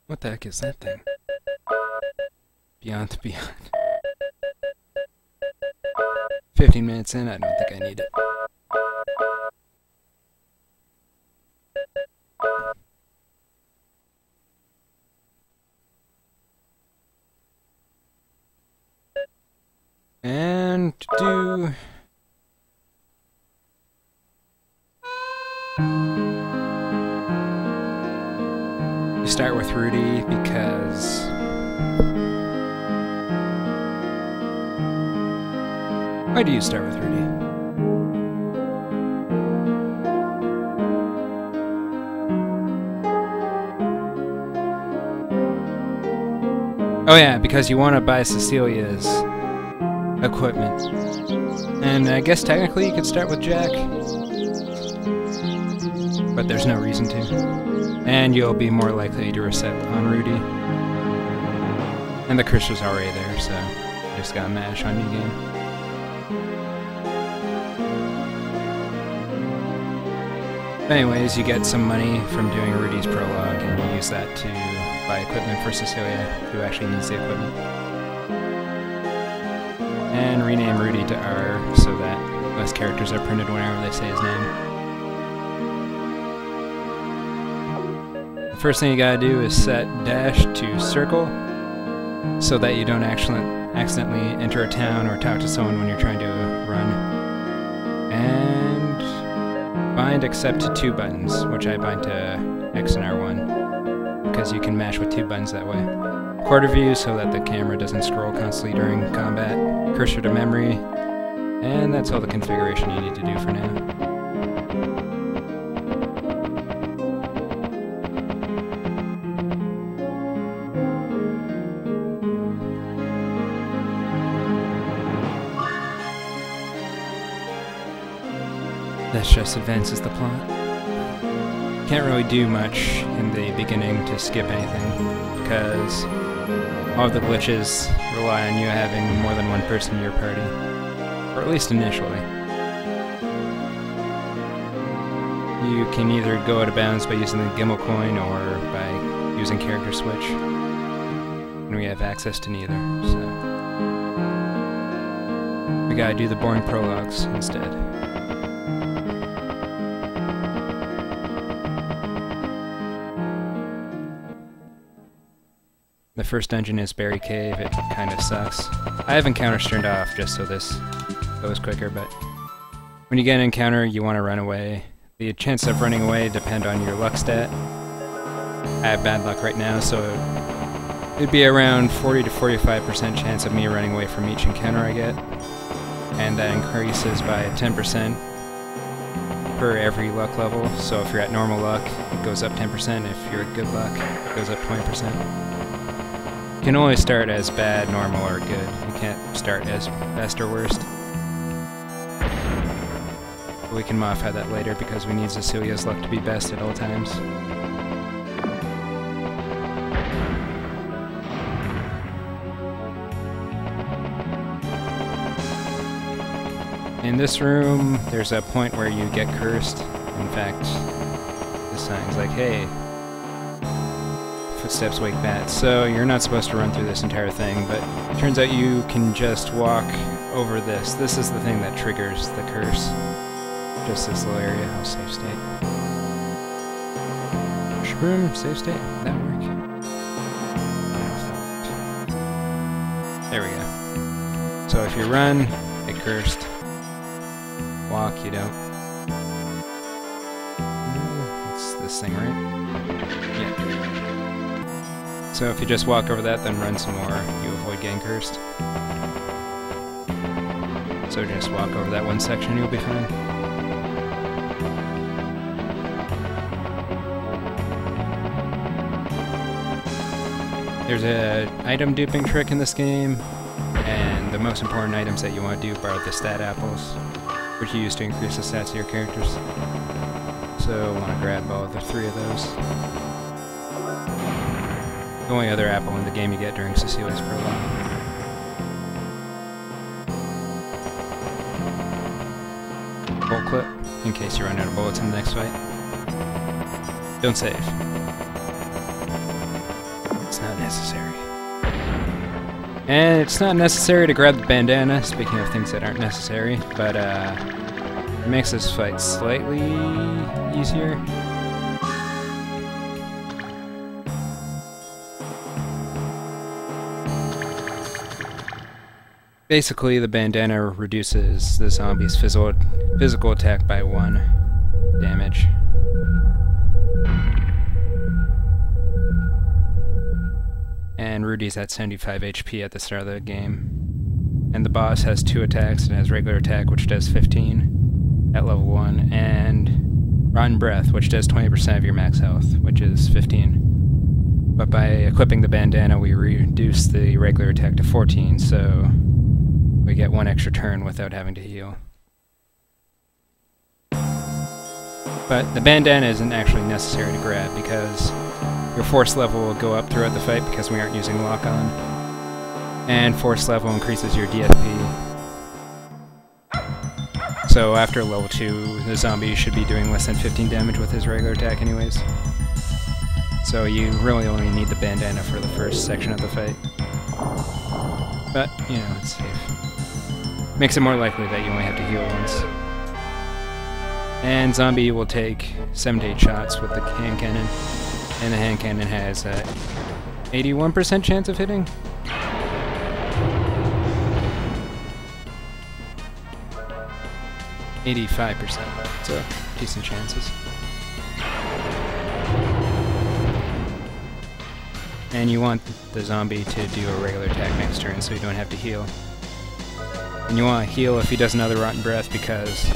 What the heck is that thing? Beyond the Beyond. 15 minutes in, I don't think I need it. And do... You start with Rudy because... Why do you start with Rudy? Oh yeah, because you want to buy Cecilia's equipment. And I guess technically you could start with Jack. But there's no reason to. And you'll be more likely to reset on Rudy. And the curse was already there, so you just gotta mash on new game. Anyways, you get some money from doing Rudy's prologue, and you use that to buy equipment for Cecilia, who actually needs the equipment. And rename Rudy to R so that less characters are printed whenever they say his name. The first thing you gotta do is set dash to circle so that you don't accidentally enter a town or talk to someone when you're trying to run. And bind except to 2 buttons, which I bind to X and R1, because you can mash with 2 buttons that way. Quarter view so that the camera doesn't scroll constantly during combat, cursor to memory, and that's all the configuration you need to do for now. This just advances the plot. Can't really do much in the beginning to skip anything, because all of the glitches rely on you having more than one person in your party, or at least initially. You can either go out of bounds by using the gimbal coin or by using character switch, and we have access to neither, so we gotta do the boring prologues instead. The first dungeon is Berry Cave. It kind of sucks. I have encounters turned off just so this goes quicker, but when you get an encounter, you want to run away. The chance of running away depend on your luck stat. I have bad luck right now, so it'd be around 40 to 45% chance of me running away from each encounter I get, and that increases by 10% per every luck level. So if you're at normal luck, it goes up 10%. If you're at good luck, it goes up 20%. You can only start as bad, normal, or good. You can't start as best or worst. We can modify that later because we need Cecilia's luck to be best at all times. In this room, there's a point where you get cursed. In fact, this sign's like, hey, footsteps wake bats. So you're not supposed to run through this entire thing, but it turns out you can just walk over this. This is the thing that triggers the curse. Just this little area. I'll save state. Shroom, save state. Did that work? There we go. So if you run, get cursed. Walk, you don't. It's this thing, right? Yeah. So if you just walk over that, then run some more, you avoid getting cursed. So just walk over that one section, you'll be fine. There's an item duping trick in this game, and the most important items that you want to dupe are the stat apples, which you use to increase the stats of your characters. So I want to grab all the 3 of those. The only other apple in the game you get during Cecilia's prologue. Bolt clip, in case you run out of bullets in the next fight. Don't save. It's not necessary. And it's not necessary to grab the bandana, speaking of things that aren't necessary, but it makes this fight slightly easier. Basically, the bandana reduces the zombie's physical attack by 1 damage. And Rudy's at 75 HP at the start of the game. And the boss has 2 attacks. It has regular attack, which does 15 at level 1, and Rotten Breath, which does 20% of your max health, which is 15. But by equipping the bandana, we reduce the regular attack to 14, so we get 1 extra turn without having to heal. But the bandana isn't actually necessary to grab because your force level will go up throughout the fight because we aren't using lock-on. And force level increases your DFP. So after level 2, the zombie should be doing less than 15 damage with his regular attack anyways. So you really only need the bandana for the first section of the fight. But, you know, it's safe. Makes it more likely that you only have to heal once. And zombie will take 7 to 8 shots with the hand cannon. And the hand cannon has an 81% chance of hitting. %. So, decent chances. And you want the zombie to do a regular attack next turn so you don't have to heal. And you want to heal if he does another Rotten Breath, because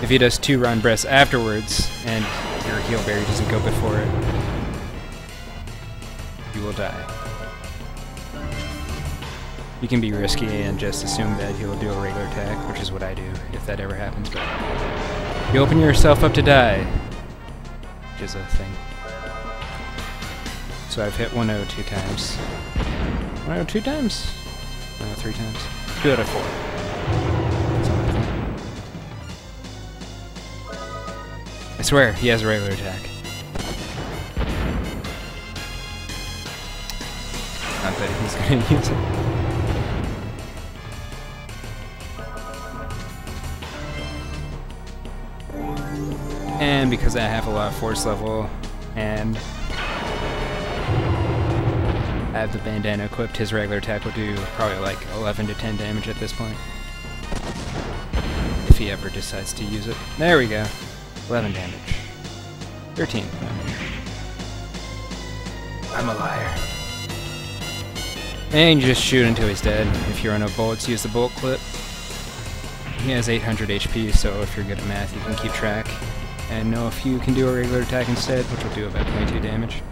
if he does 2 Rotten Breaths afterwards and your heal berry doesn't go before it, you will die. You can be risky and just assume that he will do a regular attack, which is what I do if that ever happens, but you open yourself up to die, which is a thing. So I've hit 102 times. 102 times? 3 times. 2 out of 4. I swear, he has a regular attack. Not that he's gonna use it. And because I have a lot of force level, and I have the bandana equipped, his regular attack will do probably like 11 to 10 damage at this point. If he ever decides to use it. There we go. 11 damage. 13 damage. I'm a liar. And you just shoot until he's dead. If you're out of bullets, use the bullet clip. He has 800 HP, so if you're good at math, you can keep track and know if you can do a regular attack instead, which will do about 22 damage.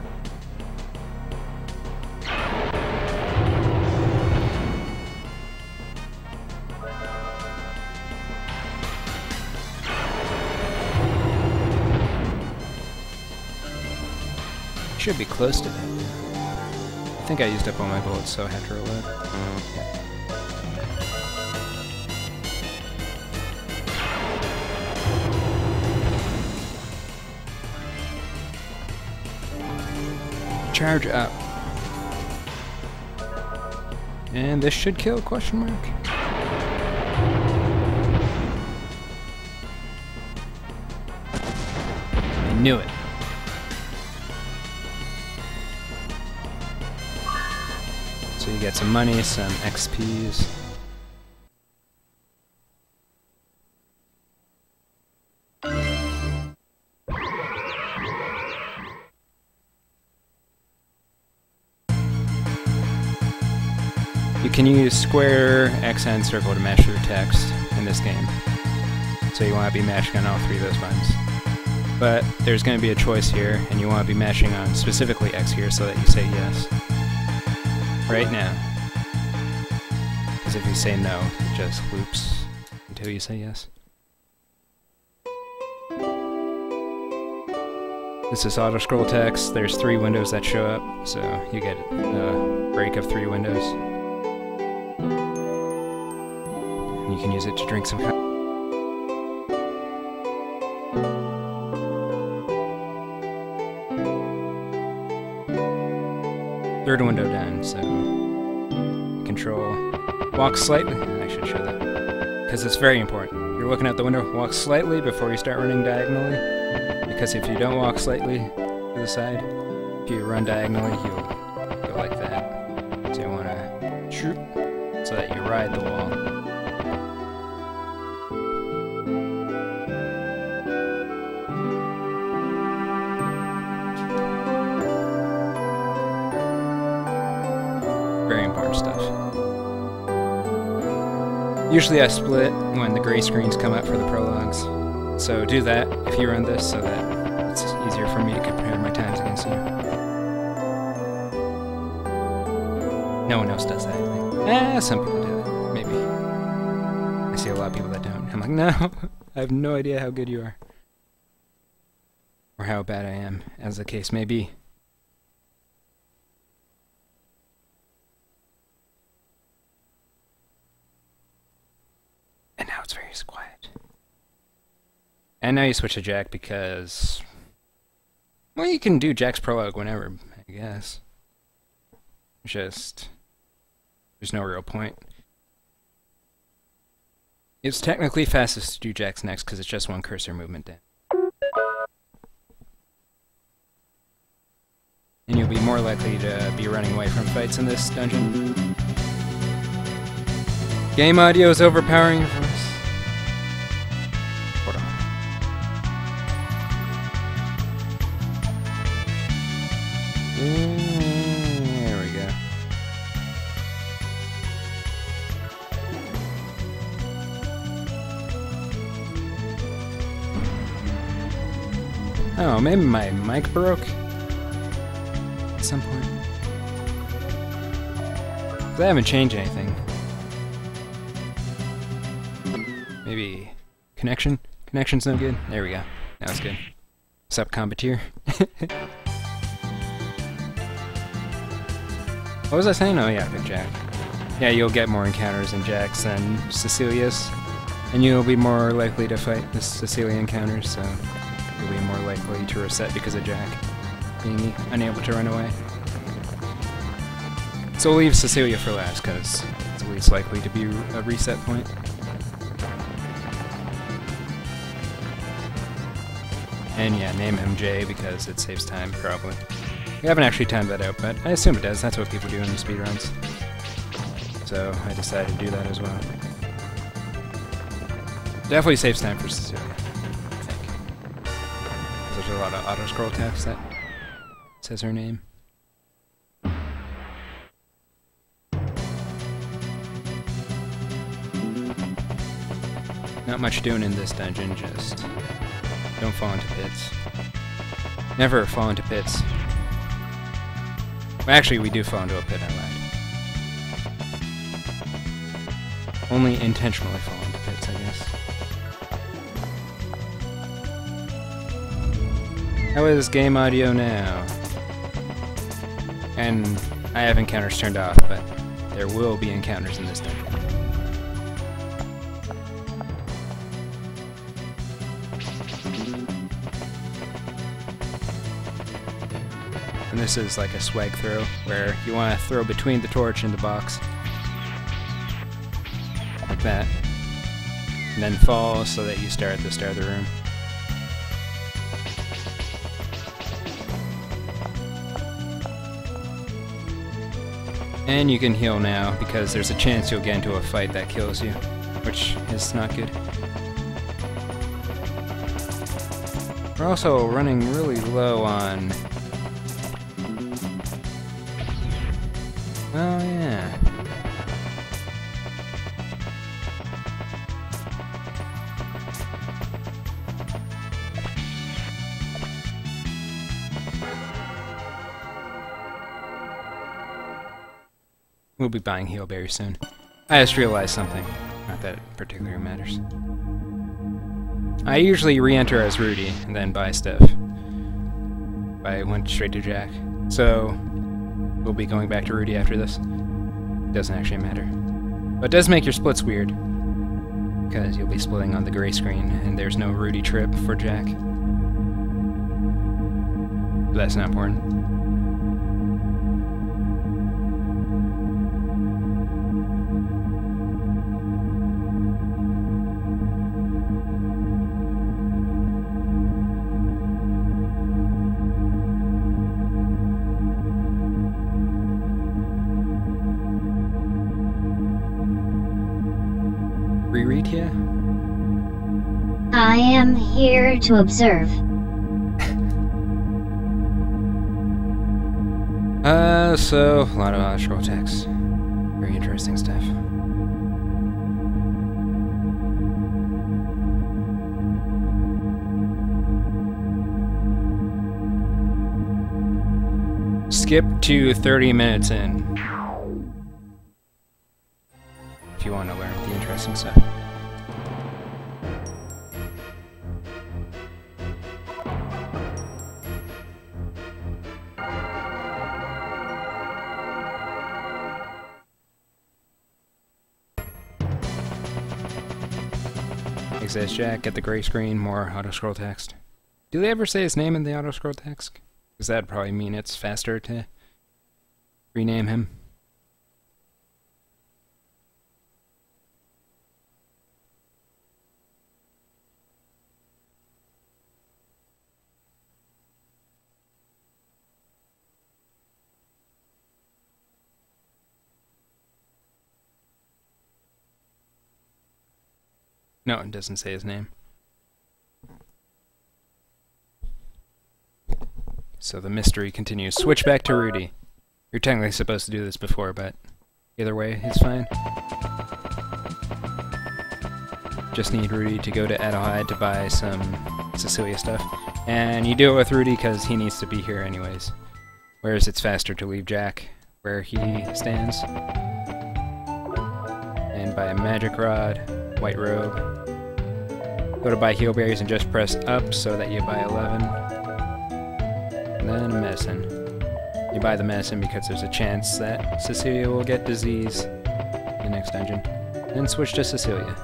Should be close to that. I think I used up all my bullets, so I have to reload. Yeah. Charge up. And this should kill, question mark. I knew it. So you get some money, some XPs. You can use square, X, and circle to mash through text in this game. So you want to be mashing on all 3 of those buttons. But there's going to be a choice here, and you want to be mashing on specifically X here so that you say yes. Right now. Because if you say no, it just loops until you say yes. This is auto-scroll text. There's 3 windows that show up, so you get a break of 3 windows. And you can use it to drink some coffee. third window down, so control, walk slightly, I should show that, because it's very important. You're looking out the window, walk slightly before you start running diagonally, because if you don't walk slightly to the side, if you run diagonally, you'll go like that. So you want to shoot so that you ride the wall. Very important stuff. Usually I split when the gray screens come up for the prologues. So do that if you run this so that it's easier for me to compare my times against you. No one else does that, I think. Some people do it. Maybe. I see a lot of people that don't. I'm like, no, I have no idea how good you are. Or how bad I am, as the case may be. And now it's very quiet. And now you switch to Jack because... well, you can do Jack's prologue whenever, I guess. Just... there's no real point. It's technically fastest to do Jack's next because it's just one cursor movement down. And you'll be more likely to be running away from fights in this dungeon. Game audio is overpowering your voice. Hold on. There we go. Oh, maybe my mic broke at some point. I haven't changed anything. Maybe connection? Connection's no good? There we go. Now it's good. What's up, Combateer? What was I saying? Oh yeah, pick Jack. Yeah, you'll get more encounters in Jack's than Cecilia's. And you'll be more likely to fight the Cecilia encounters, so you'll be more likely to reset because of Jack being unable to run away. So we'll leave Cecilia for last, because it's least likely to be a reset point. And yeah, name him J because it saves time, probably. We haven't actually timed that out, but I assume it does. That's what people do in the speedruns. So I decided to do that as well. Definitely saves time for Cecilia, I think. There's a lot of auto-scroll text that says her name. Not much doing in this dungeon, just don't fall into pits. Never fall into pits. Well, actually, we do fall into a pit, I lied. Only intentionally fall into pits, I guess. How is game audio now? And I have encounters turned off, but there will be encounters in this dungeon. And this is like a swag throw, where you want to throw between the torch and the box. Like that. And then fall so that you start at the start of the room. And you can heal now, because there's a chance you'll get into a fight that kills you, which is not good. We're also running really low on... oh yeah. We'll be buying heal berries soon. I just realized something. Not that it particularly matters. I usually re-enter as Rudy and then buy stuff. I went straight to Jack. So we'll be going back to Rudy after this. Doesn't actually matter. But it does make your splits weird. Because you'll be splitting on the gray screen, and there's no Rudy trip for Jack. But that's not important. here to observe. So, a lot of astral text. Very interesting stuff. Skip to 30 minutes in. If you want to learn the interesting stuff. Says Jack, get the gray screen, more auto-scroll text. Do they ever say his name in the auto-scroll text? Because that'd probably mean it's faster to rename him. No, it doesn't say his name. So the mystery continues. Switch back to Rudy. You're technically supposed to do this before, but either way, it's fine. Just need Rudy to go to Adelheid to buy some Cecilia stuff. And you do it with Rudy because he needs to be here anyways. Whereas it's faster to leave Jack where he stands. And buy a magic rod, white robe. Go to buy heal berries and just press up so that you buy 11. And then a medicine. You buy the medicine because there's a chance that Cecilia will get disease in the next dungeon. Then switch to Cecilia.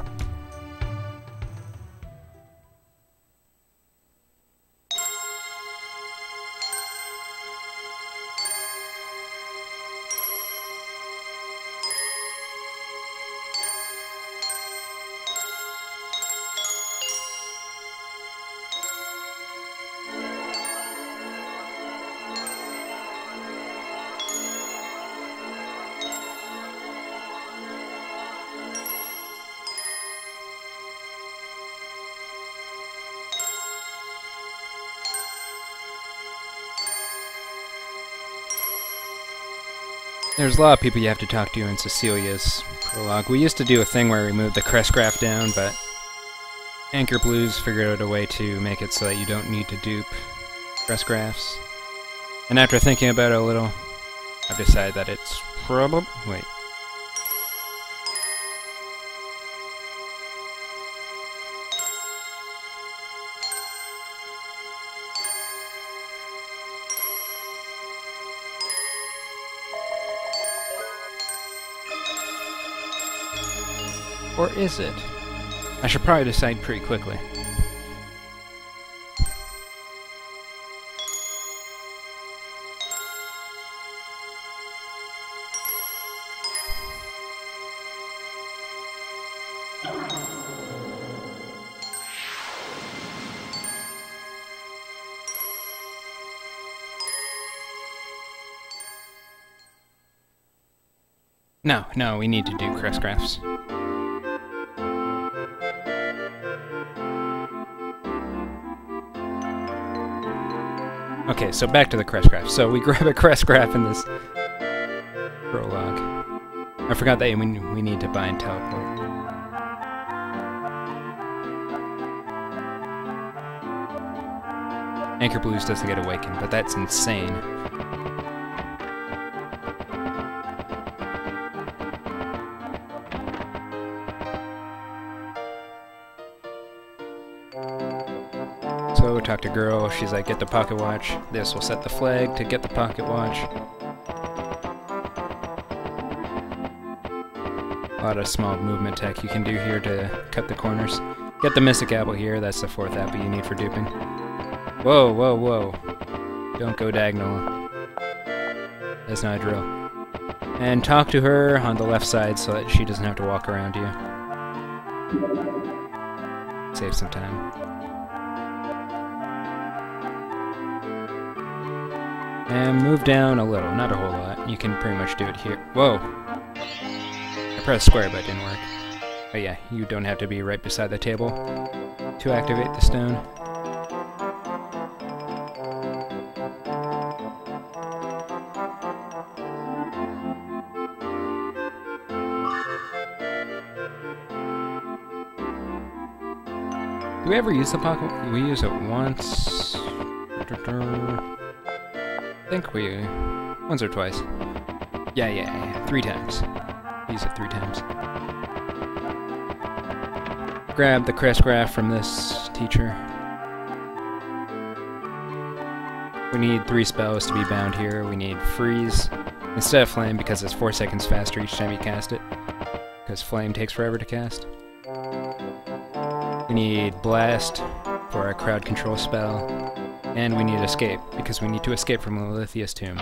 There's a lot of people you have to talk to in Cecilia's prologue. We used to do a thing where we moved the crest graph down, but Anchor Blues figured out a way to make it so that you don't need to dupe crest graphs. And after thinking about it a little, I've decided that it's probably... Wait. Or is it? I should probably decide pretty quickly. No, we need to do crest graphs. Okay, so back to the crest graph. So we grab a crest graph in this prologue. I forgot that we need to bind teleport. Anchor Blues doesn't get awakened, but that's insane. So talk to girl, she's like, get the pocket watch. This will set the flag to get the pocket watch. A lot of small movement tech you can do here to cut the corners. Get the Mystic Apple here, that's the 4th apple you need for duping. Whoa, whoa, whoa. Don't go diagonal. That's not a drill. And talk to her on the left side so that she doesn't have to walk around you. Save some time. And move down a little, not a whole lot. You can pretty much do it here. Whoa! I pressed square, but it didn't work. But yeah, you don't have to be right beside the table. to activate the stone. Do we ever use the pocket? We use it once. I think we... once or twice. Yeah. 3 times. Use it 3 times. Grab the crest graph from this teacher. We need 3 spells to be bound here. We need Freeze instead of Flame because it's 4 seconds faster each time you cast it. Because Flame takes forever to cast. We need Blast for our crowd control spell. And we need Escape because we need to escape from Lilithia's tomb.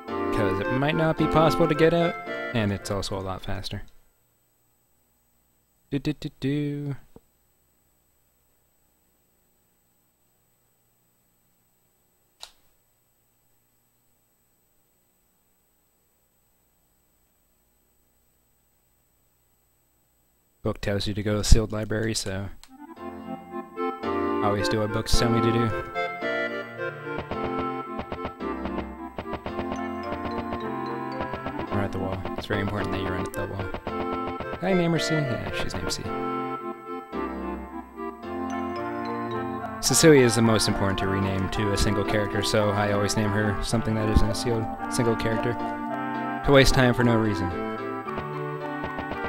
Because it might not be possible to get out. And it's also a lot faster. Do. Book tells you to go to the sealed library, so always do what books tell me to do. Run at the wall. It's very important that you run at the wall. Can I name her C? Yeah, she's named C. Cecilia is the most important to rename to a single character, so I always name her something that isn't a sealed single character. To waste time for no reason.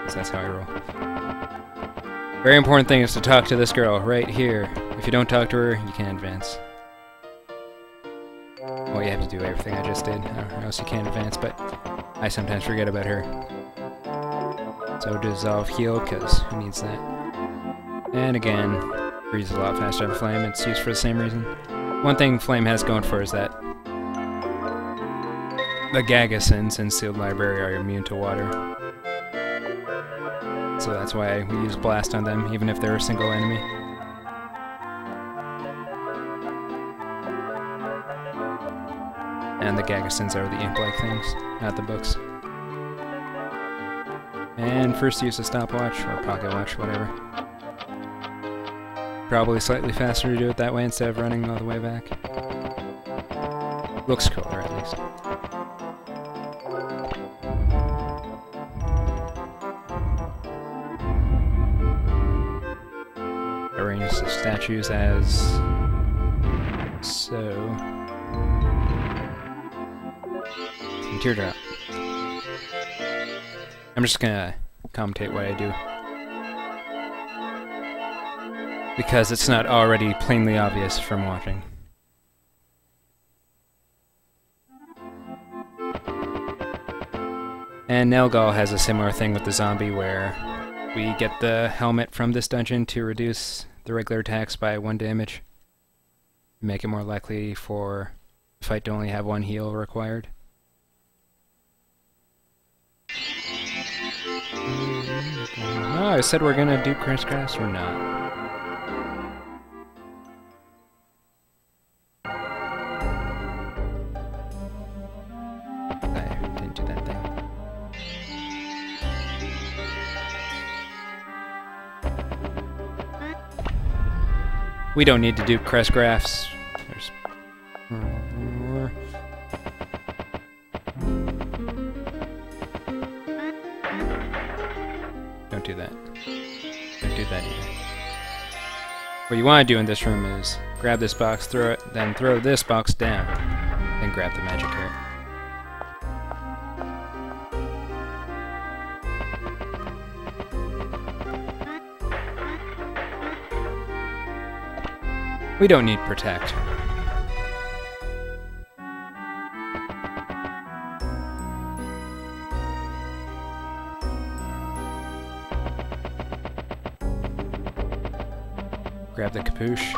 So that's how I roll. Very important thing is to talk to this girl right here. If you don't talk to her, you can't advance. Well, you have to do everything I just did, or else you can't advance, but I sometimes forget about her. So dissolve heal, because who needs that? And again, Freeze is a lot faster than Flame. It's used for the same reason. One thing Flame has going for is that the Gagasins in Sealed Library are immune to water. So that's why we use Blast on them, even if they're a single enemy. And the Gagasins are the imp-like things, not the books. And first use a stopwatch, or pocket watch, whatever. Probably slightly faster to do it that way instead of running all the way back. Looks cooler, at least. Arrange the statues as so. And teardrop. I'm just gonna commentate what I do, because it's not already plainly obvious from watching. And Nelgal has a similar thing with the zombie where we get the helmet from this dungeon to reduce the regular attacks by 1 damage. Make it more likely for the fight to only have 1 heal required. Oh, I said we're gonna do Crash Grass or not. I didn't do that thing. We don't need to do crest graphs. There's more. Don't do that. Don't do that either. What you want to do in this room is grab this box, throw it, then throw this box down, then grab the magic carrot. We don't need protect. Grab the capuche.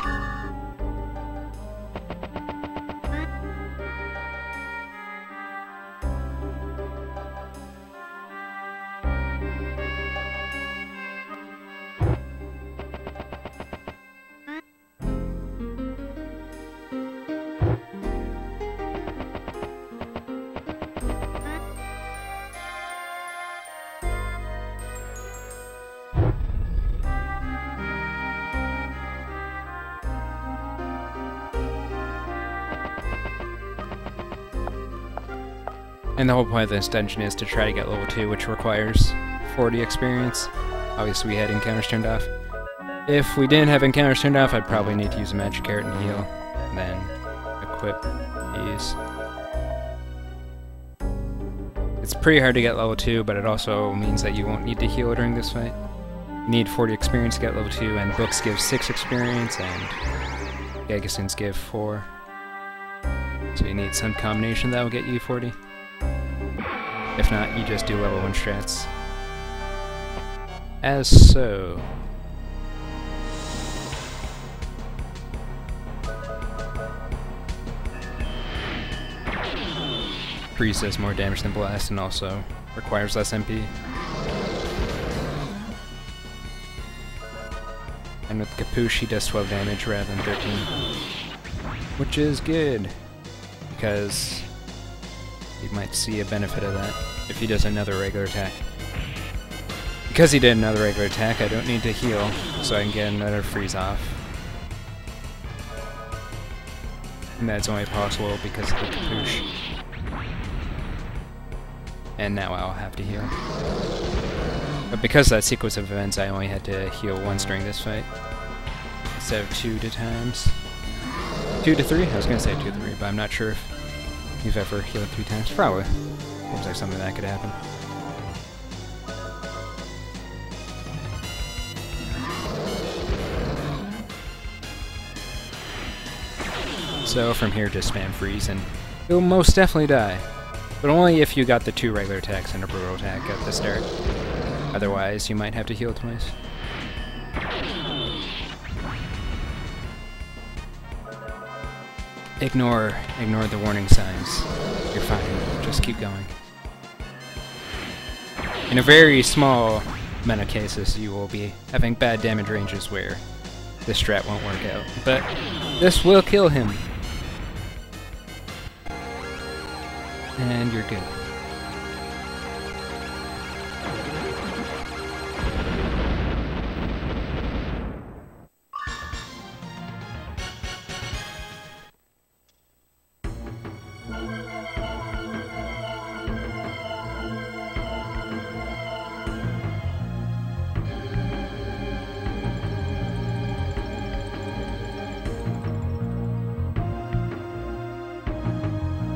And the whole point of this dungeon is to try to get level 2, which requires 40 experience. Obviously we had encounters turned off. If we didn't have encounters turned off, I'd probably need to use a magic carrot and heal, and then equip these. It's pretty hard to get level 2, but it also means that you won't need to heal during this fight. You need 40 experience to get level 2, and books give 6 experience, and Gagasins give 4. So you need some combination that will get you 40. If not, you just do level 1 strats. As so. Freeze does more damage than Blast and also requires less MP. And with Capuche, he does 12 damage rather than 13. Which is good, because you might see a benefit of that if he does another regular attack. Because he did another regular attack, I don't need to heal, so I can get another freeze off. And that's only possible because of the Capuche. And now I'll have to heal. But because of that sequence of events, I only had to heal once during this fight, instead of 2 times. 2 to 3? I was gonna say 2 to 3, but I'm not sure if you've ever healed 3 times. Probably. Seems like something that could happen. So from here, just spam freeze, and you'll most definitely die. But only if you got the 2 regular attacks and a brutal attack at the start. Otherwise, you might have to heal twice. Ignore the warning signs. You're fine. Just keep going. In a very small amount of cases, you will be having bad damage ranges where this strat won't work out. But this will kill him. And you're good.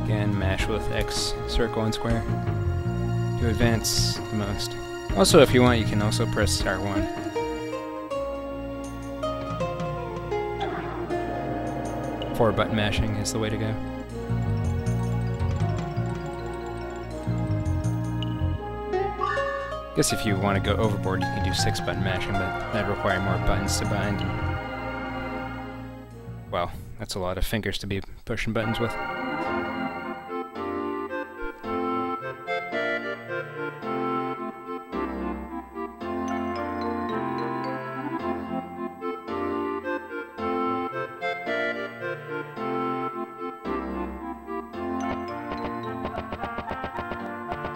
Again, mash with X, circle, and square to advance the most. Also, if you want, you can also press R1. Four button mashing is the way to go. Guess if you want to go overboard, you can do 6 button mashing, but that'd require more buttons to bind. Well, that's a lot of fingers to be pushing buttons with.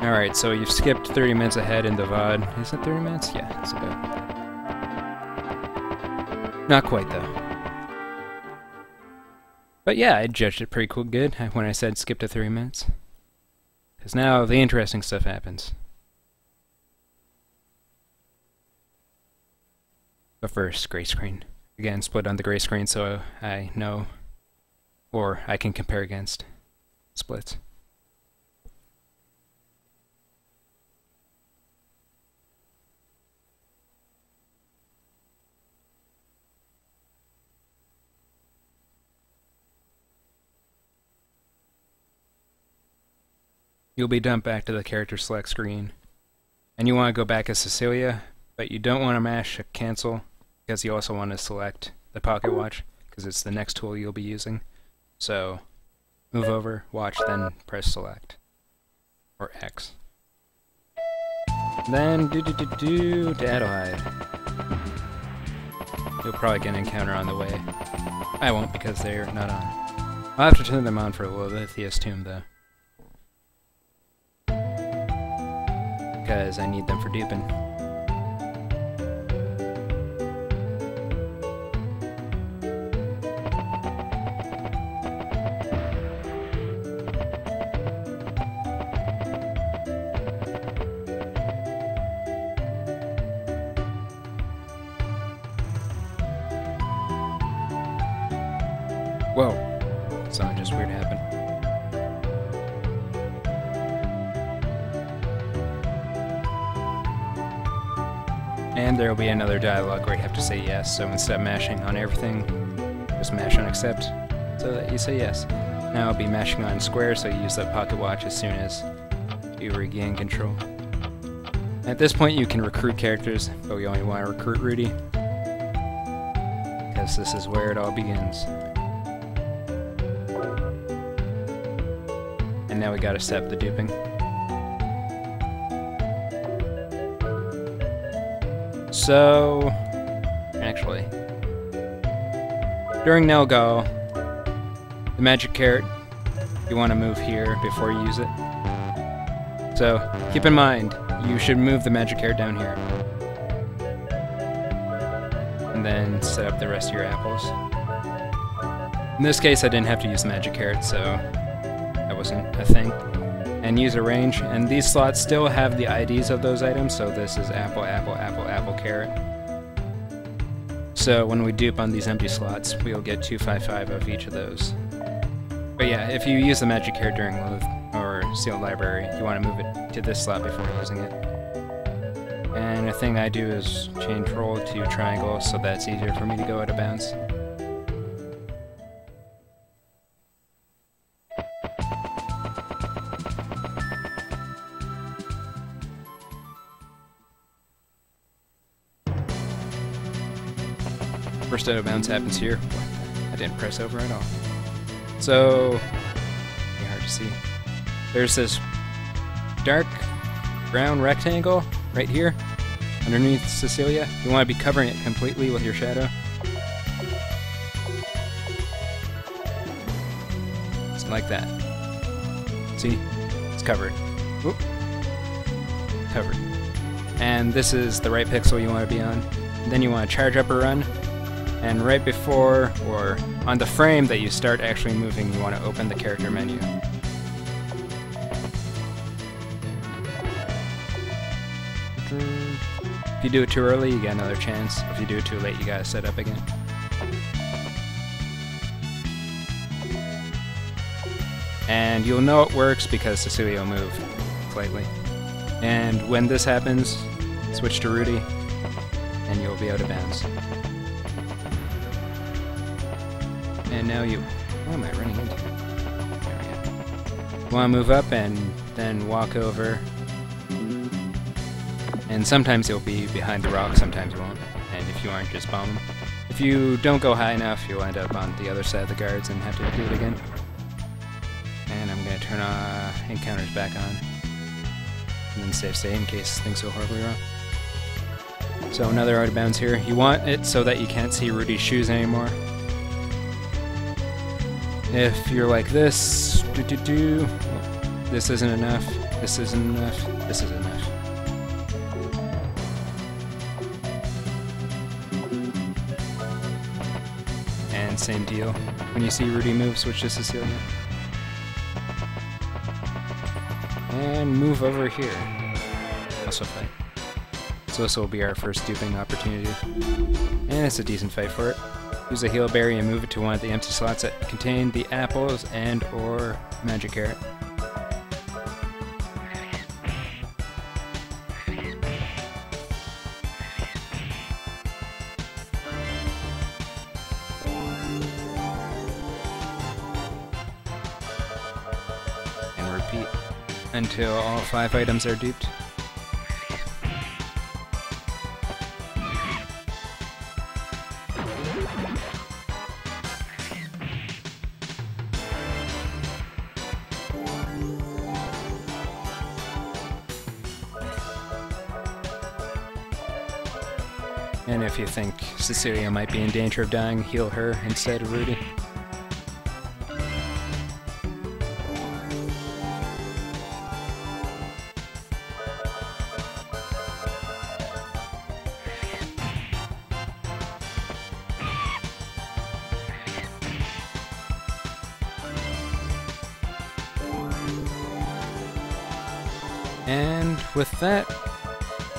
Alright, so you've skipped 30 minutes ahead in the VOD. Is it 30 minutes? Yeah, it's about. Not quite, though. But yeah, I judged it pretty good when I said skip to 30 minutes. Because now the interesting stuff happens. But first, gray screen. Again, split on the gray screen so I know, or I can compare against splits. You'll be dumped back to the character select screen. And you want to go back as Cecilia, but you don't want to mash cancel, because you also want to select the pocket watch, because it's the next tool you'll be using. So, move over, watch, then press select. Or X. Then, to Adelheid. You'll probably get an encounter on the way. I won't, because they're not on. I'll have to turn them on for Lilithia's tomb, though. Because I need them for duping. Whoa! Something just weird happened. And there will be another dialogue where you have to say yes, so instead of mashing on everything, just mash on accept, so that you say yes. Now I'll be mashing on square, so you use that pocket watch as soon as you regain control. At this point you can recruit characters, but we only want to recruit Rudy, because this is where it all begins. And now we gotta set up the duping. So, actually, during no-go, the magic carrot, you want to move here before you use it. So, keep in mind, you should move the magic carrot down here. And then set up the rest of your apples. In this case, I didn't have to use the magic carrot, so that wasn't a thing. And use a range, and these slots still have the IDs of those items, so this is apple, apple, apple, apple, carrot. So when we dupe on these empty slots, we'll get 255 of each of those. But yeah, if you use the magic carrot during load or sealed library, you want to move it to this slot before using it. And a thing I do is change roll to triangle, so that's easier for me to go out of bounds. First out of bounds happens here. I didn't press over at all. So, pretty hard to see. There's this dark brown rectangle right here underneath Cecilia. You want to be covering it completely with your shadow. Something like that. See? It's covered. Whoop. Covered. And this is the right pixel you want to be on. And then you want to charge up a run. And right before, or on the frame that you start actually moving, you want to open the character menu. If you do it too early, you get another chance. If you do it too late, you gotta set up again. And you'll know it works because Cecilia will move slightly. And when this happens, switch to Rudy, and you'll be out of bounds. And now you... What am I running into? There we go. You want to move up and then walk over. And sometimes you'll be behind the rock, sometimes you won't. And if you aren't, just bomb them. If you don't go high enough, you'll end up on the other side of the guards and have to do it again. And I'm going to turn encounters back on. And then save state in case things go horribly wrong. So another out of bounds here. You want it so that you can't see Rudy's shoes anymore. If you're like this, this isn't enough, this isn't enough, this is enough. And same deal. When you see Rudy move, switch to Cecilia. And move over here. Also fight. So this will be our first duping opportunity. And it's a decent fight for it. Use a heal berry and move it to one of the empty slots that contain the apples and or magic carrot. And repeat until all 5 items are duped. And if you think Cecilia might be in danger of dying, heal her instead of Rudy. And with that,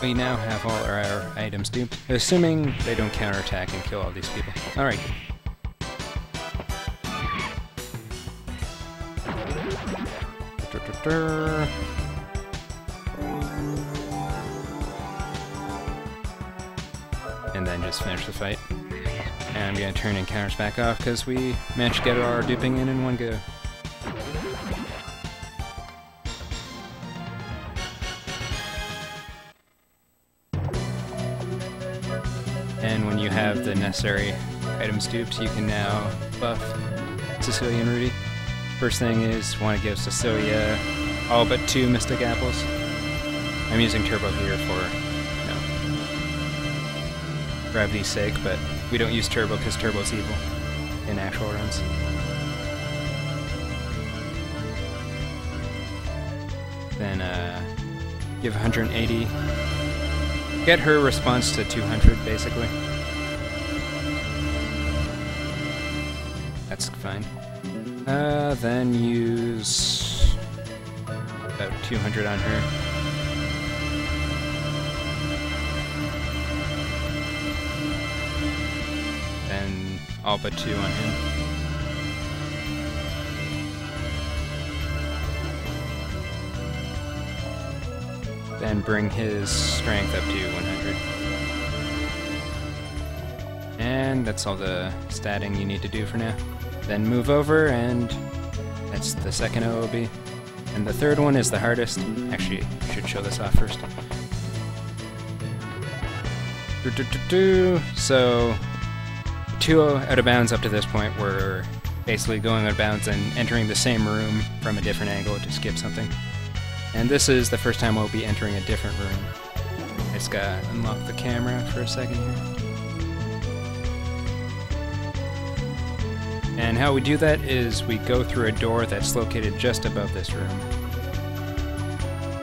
we now have all our items duped, assuming they don't counterattack and kill all these people. Alright. faster. And then just finish the fight. And I'm gonna turn encounters back off because we managed to get our duping in one go. And when you have the necessary items duped, you can now buff Cecilia and Rudy. First thing is, want to give Cecilia all but 2 Mystic Apples. I'm using Turbo here for, you know, gravity's sake, but we don't use Turbo because Turbo's evil in actual runs. Then give 180. Get her response to 200, basically. That's fine. Then use about 200 on her. Then all but 2 on him. Then bring his strength up to 100. And that's all the statting you need to do for now. Then move over, and that's the second OOB. And the third one is the hardest. Actually, I should show this off first. So, 2 out of bounds up to this point were basically going out of bounds and entering the same room from a different angle to skip something. And this is the first time we'll be entering a different room. I just gotta unlock the camera for a second here. And how we do that is we go through a door that's located just above this room,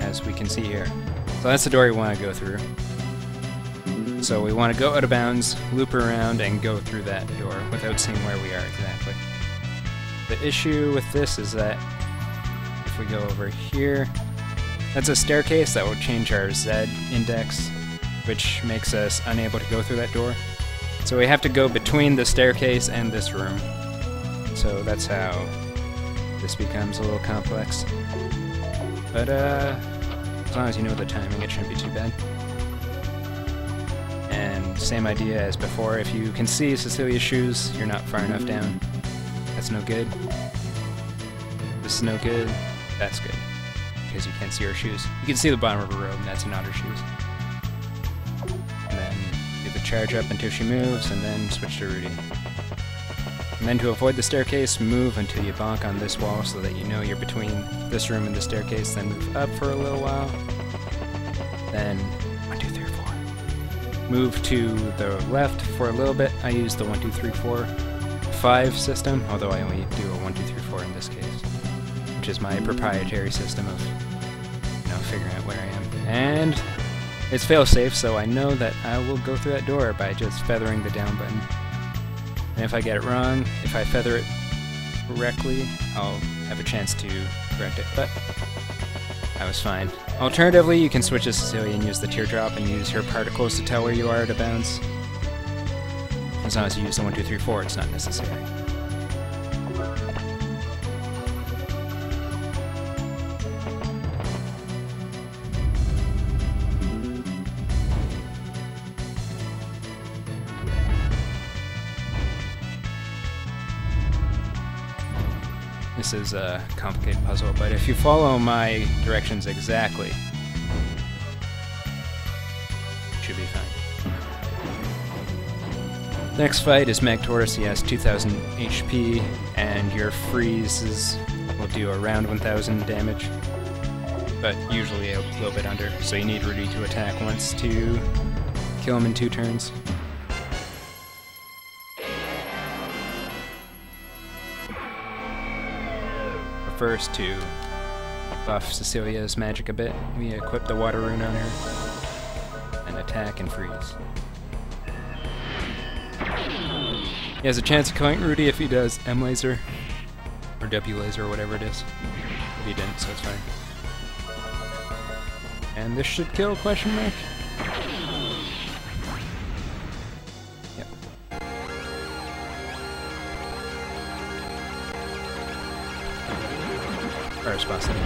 as we can see here. So that's the door you want to go through. So we want to go out of bounds, loop around, and go through that door without seeing where we are exactly. The issue with this is that if we go over here, that's a staircase that will change our Z index, which makes us unable to go through that door. So we have to go between the staircase and this room. So that's how this becomes a little complex. But as long as you know the timing, it shouldn't be too bad. And same idea as before, if you can see Cecilia's shoes, you're not far enough down. That's no good. This is no good. That's good, because you can't see her shoes. You can see the bottom of her robe, and that's not her shoes. And then do the charge up until she moves, and then switch to Rudy. And then to avoid the staircase, move until you bonk on this wall so that you know you're between this room and the staircase, then move up for a little while. Then 1, 2, 3, 4. Move to the left for a little bit. I use the 1, 2, 3, 4, 5 system, although I only do a 1, 2, 3, 4 in this case, which is my proprietary system of, you know, figuring out where I am. And it's fail-safe, so I know that I will go through that door by just feathering the down button. And if I get it wrong, if I feather it correctly, I'll have a chance to correct it, but I was fine. Alternatively, you can switch to Cecilia and use the teardrop and use her particles to tell where you are out of bounds. As long as you use the 1, 2, 3, 4, it's not necessary. This is a complicated puzzle, but if you follow my directions exactly, it should be fine. Next fight is Magtorus. He has 2000 HP, and your freezes will do around 1000 damage, but usually a little bit under, so you need Rudy to attack once to kill him in 2 turns. First, to buff Cecilia's magic a bit, we equip the water rune on her, and attack and freeze. He has a chance of killing Rudy if he does M laser, or W laser, or whatever it is. But he didn't, so it's fine. And this should kill, question mark? Yep. Or responsibility.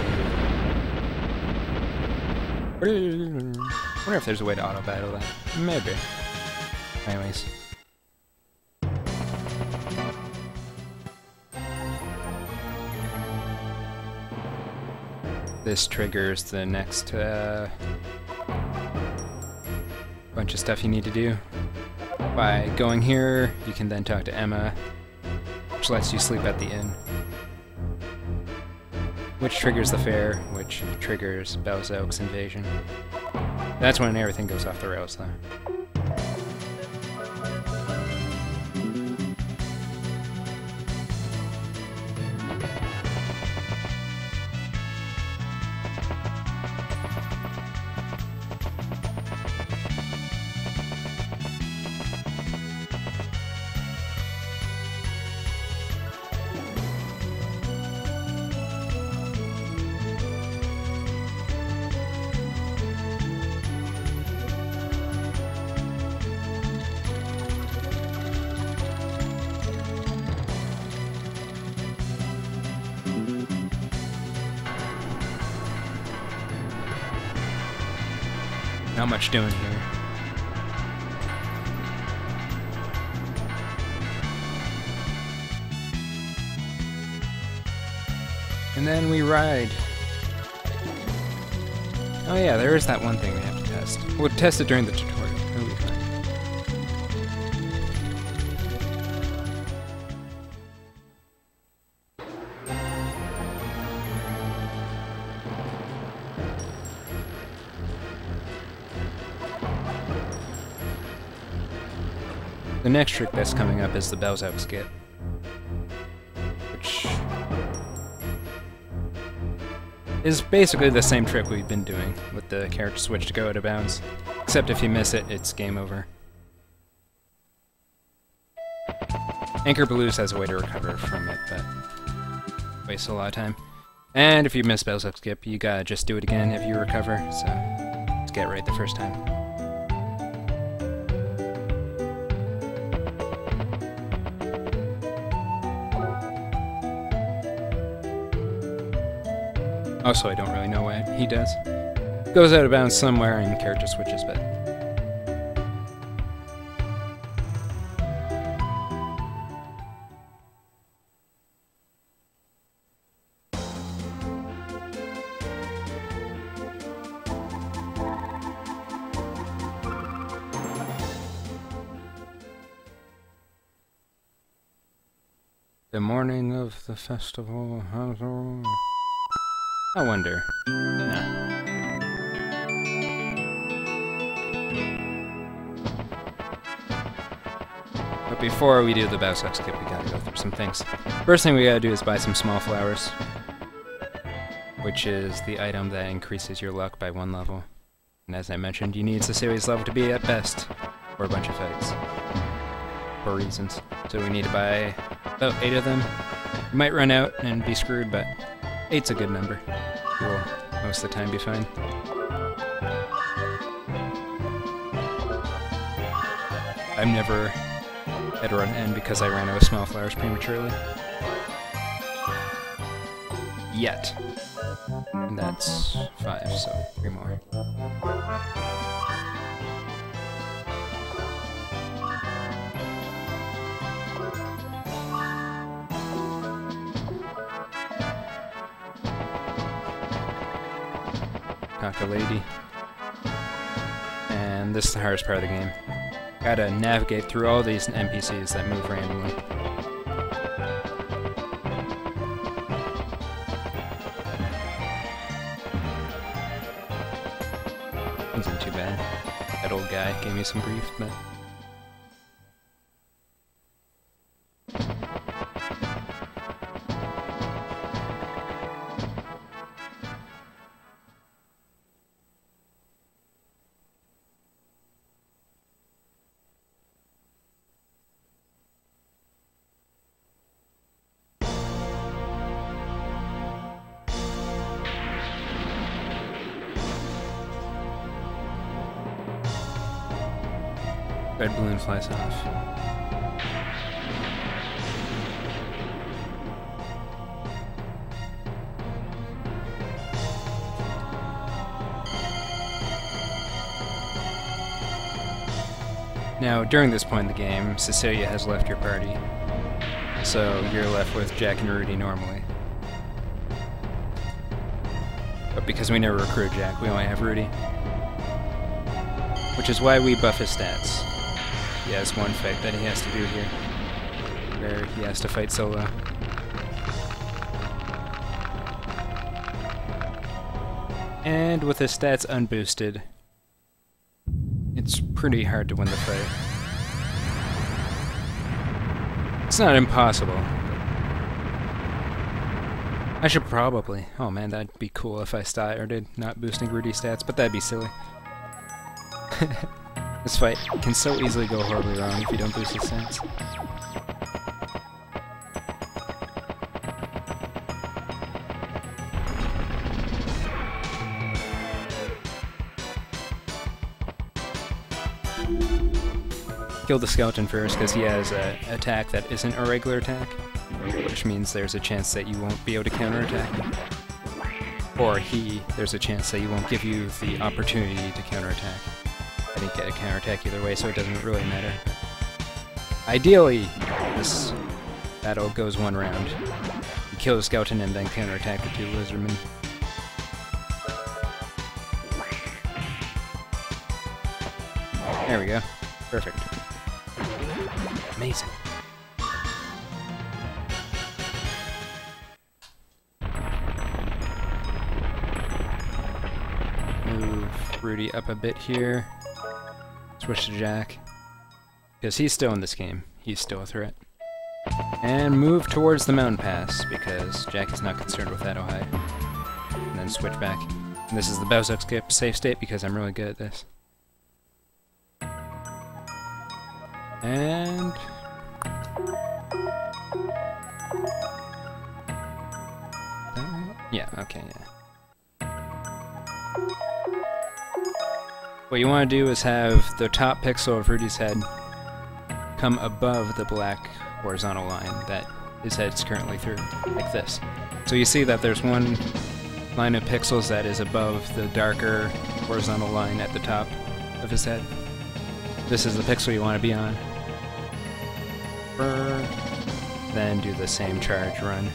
Wonder if there's a way to auto-battle that. Maybe. Anyways. This triggers the next bunch of stuff you need to do. By going here, you can then talk to Emma, which lets you sleep at the inn. Which triggers the fair, which triggers Belzoek's invasion. That's when everything goes off the rails, though. Not much doing here. And then we ride. Oh yeah, there is that one thing we have to test. We'll test it during the tutorial. It'll be fine. The next trick that's coming up is the Belzoek skip, which is basically the same trick we've been doing with the character switch to go out of bounds, except if you miss it, it's game over. Anchor Blues has a way to recover from it, but wastes a lot of time. And if you miss Belzoek skip, you gotta just do it again if you recover, so just get it right the first time. Also, I don't really know what he does. Goes out of bounds somewhere and character switches, but... The morning of the festival... I wonder. No. But before we do the Belzoek skip, we gotta go through some things. First thing we gotta do is buy some small flowers, which is the item that increases your luck by 1 level. And as I mentioned, you need Cecilia's level to be at best for a bunch of fights. For reasons. So we need to buy about 8 of them. You might run out and be screwed, but 8's a good number. You'll most of the time be fine. I've never had to run end because I ran out of small flowers prematurely. Yet. And that's 5, so 3 more. Talk to Lady. And this is the hardest part of the game. Gotta navigate through all these NPCs that move randomly. Wasn't too bad. That old guy gave me some grief, but... red balloon flies off. Now, during this point in the game, Cecilia has left your party, so you're left with Jack and Rudy normally. But because we never recruit Jack, we only have Rudy. Which is why we buff his stats. He has one fight that he has to do here, where he has to fight solo. And with his stats unboosted, it's pretty hard to win the fight. It's not impossible. I should probably... Oh man, that'd be cool if I started not boosting Rudy's stats, but that'd be silly. This fight can so easily go horribly wrong if you don't boost his stats. Kill the skeleton first, because he has an attack that isn't a regular attack, which means there's a chance that you won't be able to counterattack. Or there's a chance that he won't give you the opportunity to counterattack. I didn't get a counterattack either way, so it doesn't really matter. Ideally, this battle goes one round. You kill the skeleton and then counterattack the two lizardmen. There we go. Perfect. Amazing. Move Rudy up a bit here. Switch to Jack. Because he's still in this game. He's still a threat. And move towards the mountain pass, because Jack is not concerned with that hide. And then switch back. And this is the Bowsuck skip safe state, because I'm really good at this. And... yeah, okay, yeah. What you want to do is have the top pixel of Rudy's head come above the black horizontal line that his head's currently through, like this. So you see that there's one line of pixels that is above the darker horizontal line at the top of his head. This is the pixel you want to be on. Then do the same charge run.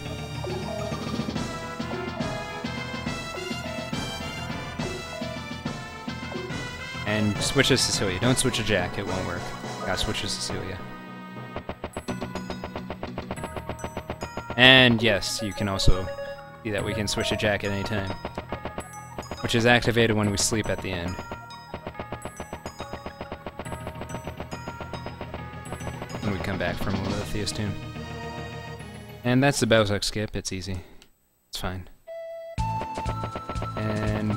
And switch to Cecilia. Don't switch to Jack, it won't work. Gotta switch to Cecilia. And yes, you can also see that we can switch to Jack at any time, which is activated when we sleep at the end. When we come back from Lilith's tomb. And that's the Bowsuck skip, it's easy. It's fine. And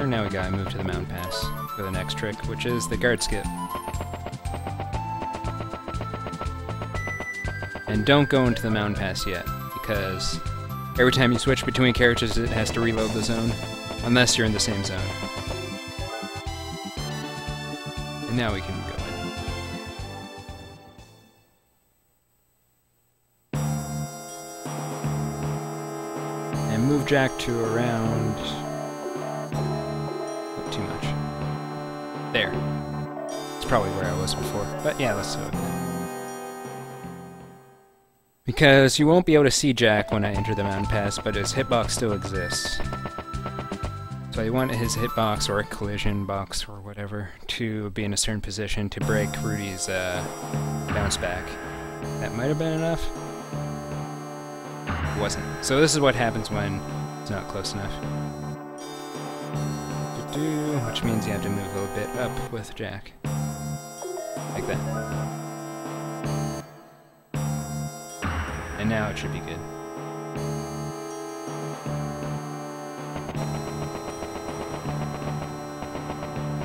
now we gotta move to the mountain pass for the next trick, which is the guard skip. And don't go into the mountain pass yet, because every time you switch between characters it has to reload the zone, unless you're in the same zone. And now we can go in. And move Jack to around... not too much. There. It's probably where I was before, but yeah, let's do it. Because you won't be able to see Jack when I enter the mountain pass, but his hitbox still exists. So you want his hitbox, or a collision box, or whatever, to be in a certain position to break Rudy's bounce back. That might have been enough. It wasn't. So this is what happens when it's not close enough. Which means you have to move a little bit up with Jack. Like that. And now it should be good.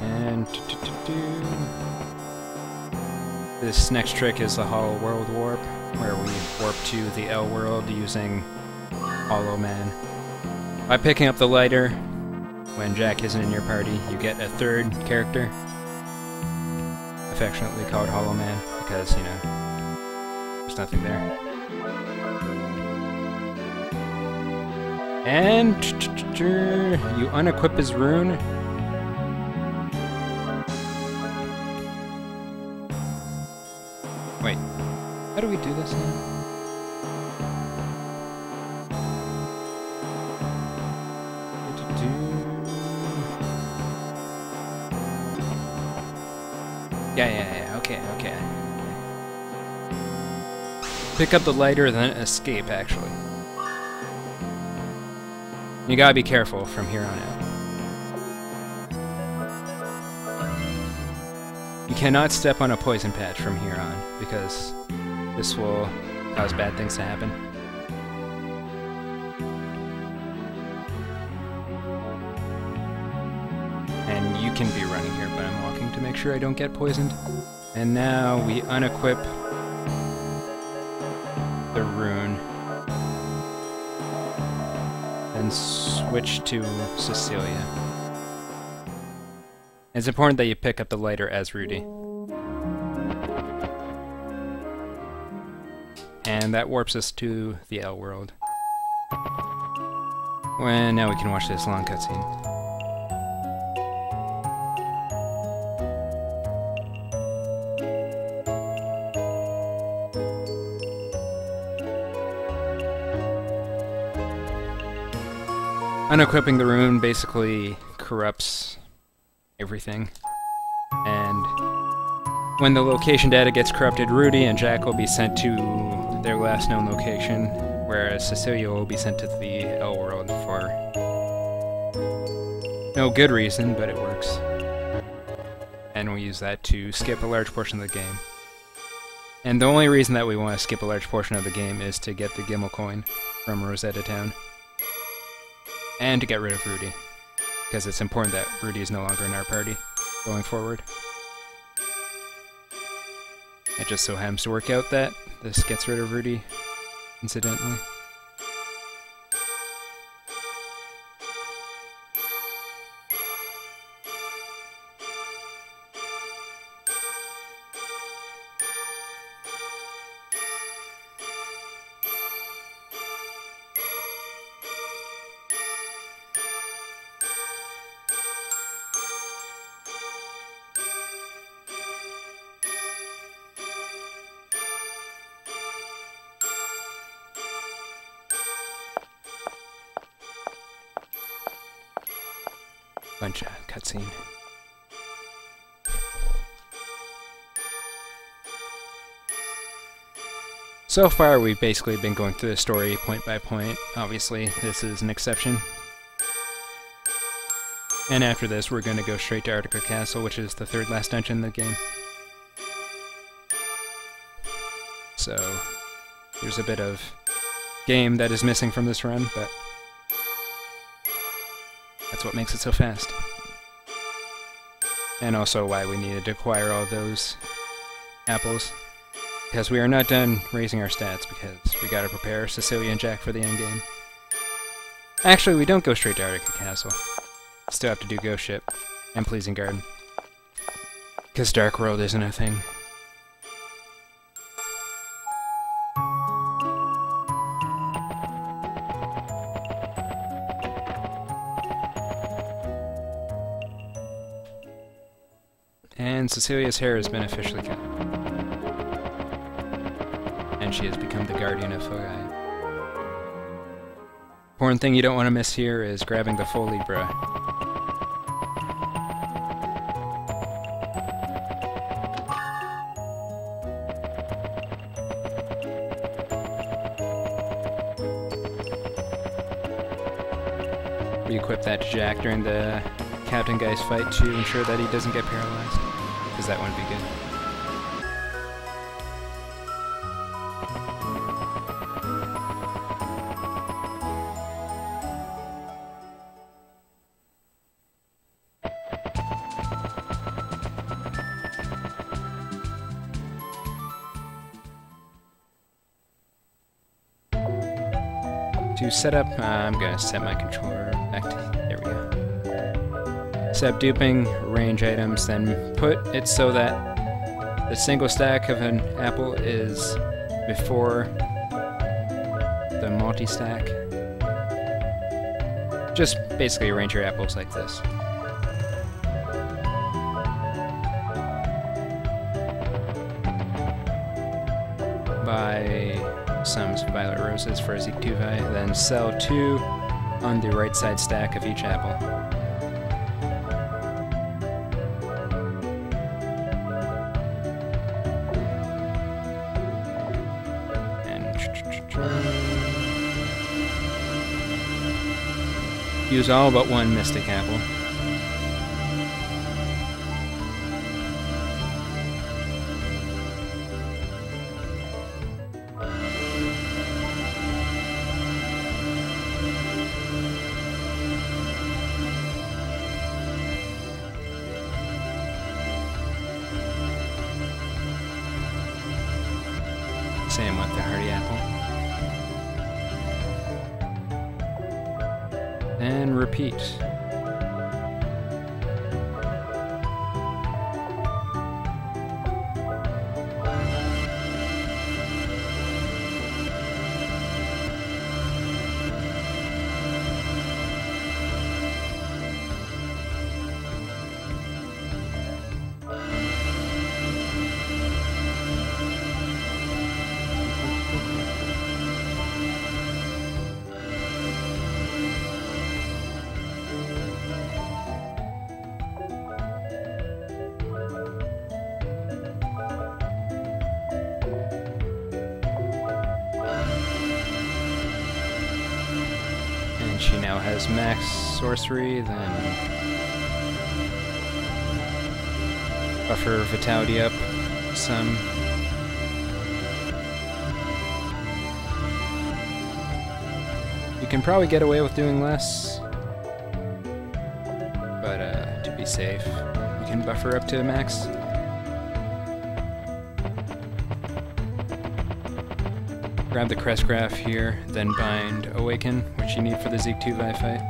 And this next trick is the Hollow World Warp, where we warp to the L world using Hollow Man. By picking up the lighter, when Jack isn't in your party, you get a third character, affectionately called Hollow Man, because, you know, there's nothing there. And you unequip his rune. Wait, how do we do this now? Yeah, okay. Pick up the lighter, then escape, actually. You gotta be careful from here on out. You cannot step on a poison patch from here on, because this will cause bad things to happen. And you can be running here, but I'm walking to make sure I don't get poisoned. And now we unequip the rune and switch to Cecilia. It's important that you pick up the lighter as Rudy. And that warps us to the L world. Well, now we can watch this long cutscene. Unequipping the rune basically corrupts everything, and when the location data gets corrupted, Rudy and Jack will be sent to their last known location, whereas Cecilia will be sent to the L world for no good reason, but it works. And we'll use that to skip a large portion of the game. And the only reason that we want to skip a large portion of the game is to get the Gimmel coin from Rosetta Town. And to get rid of Rudy, because it's important that Rudy is no longer in our party going forward. It just so happens to work out that this gets rid of Rudy, incidentally. Bunch of cutscene. So far, we've basically been going through the story point by point. Obviously, this is an exception. And after this, we're going to go straight to Arctica Castle, which is the third last dungeon in the game. So, there's a bit of game that is missing from this run, but that's what makes it so fast. And also why we needed to acquire all those apples. Because we are not done raising our stats, because we gotta prepare Cecilia and Jack for the endgame. Actually, we don't go straight to Arctica Castle. Still have to do Ghost Ship and Pleasing Garden. Because Dark World isn't a thing. And Cecilia's hair has been officially cut. And she has become the guardian of Fogai. Important thing you don't want to miss here is grabbing the full Libra. Re-equip that to Jack during the Captain Guy's fight to ensure that he doesn't get paralyzed, because that wouldn't be good. To set up, I'm gonna set my controller back to, there we go. Set up duping, arrange items, then put it so that the single stack of an apple is before the multi-stack. Just basically arrange your apples like this. buy some violet roses for a Zeke 2-Vi, then sell 2 on the right side stack of each apple. Use all but 1 mystic apple. Same with the hardy apple. And repeat. She now has max sorcery, then buffer vitality up some. You can probably get away with doing less, but to be safe, you can buffer up to max. Grab the crest graph here, then bind Awaken, which you need for the Zeke 2-Vi fight.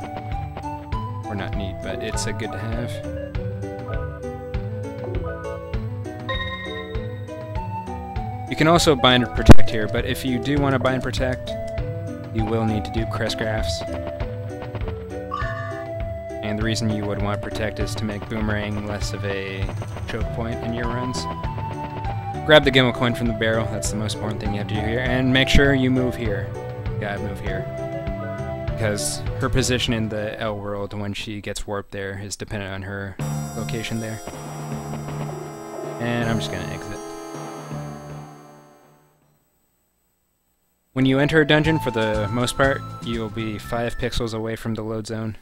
Or not need, but it's a good to have. You can also bind and protect here, but if you do want to bind protect, you will need to do crest graphs. And the reason you would want protect is to make Boomerang less of a choke point in your runs. Grab the Gimel coin from the barrel, that's the most important thing you have to do here, and make sure you move here. You gotta move here. Because her position in the L world when she gets warped there is dependent on her location there. And I'm just gonna exit. When you enter a dungeon, for the most part, you'll be 5 pixels away from the load zone.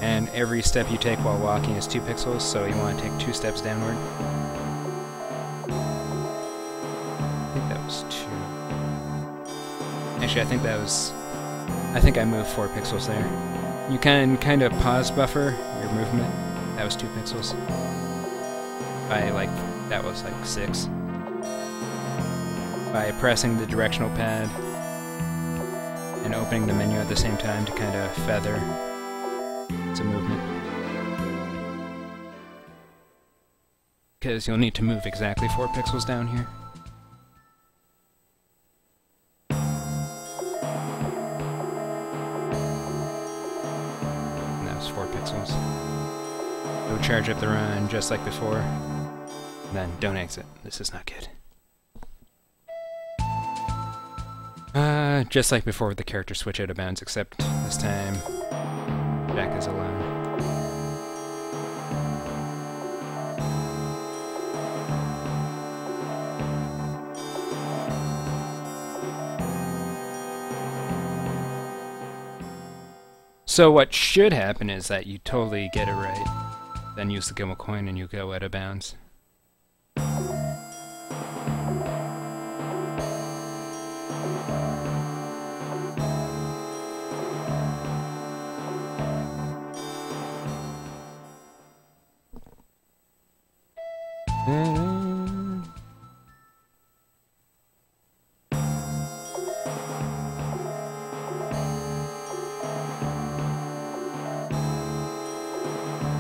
And every step you take while walking is 2 pixels, so you want to take 2 steps downward. I think that was 2. Actually, I think I moved 4 pixels there. You can kind of pause buffer your movement. That was 2 pixels. That was like 6. By pressing the directional pad and opening the menu at the same time to kind of feather some movement. Because you'll need to move exactly 4 pixels down here. Go charge up the run just like before, and then don't exit. This is not good. Just like before with the character switch out of bounds, except this time Jack is alone. So what should happen is that you totally get it right, then use the Gimel coin and you go out of bounds.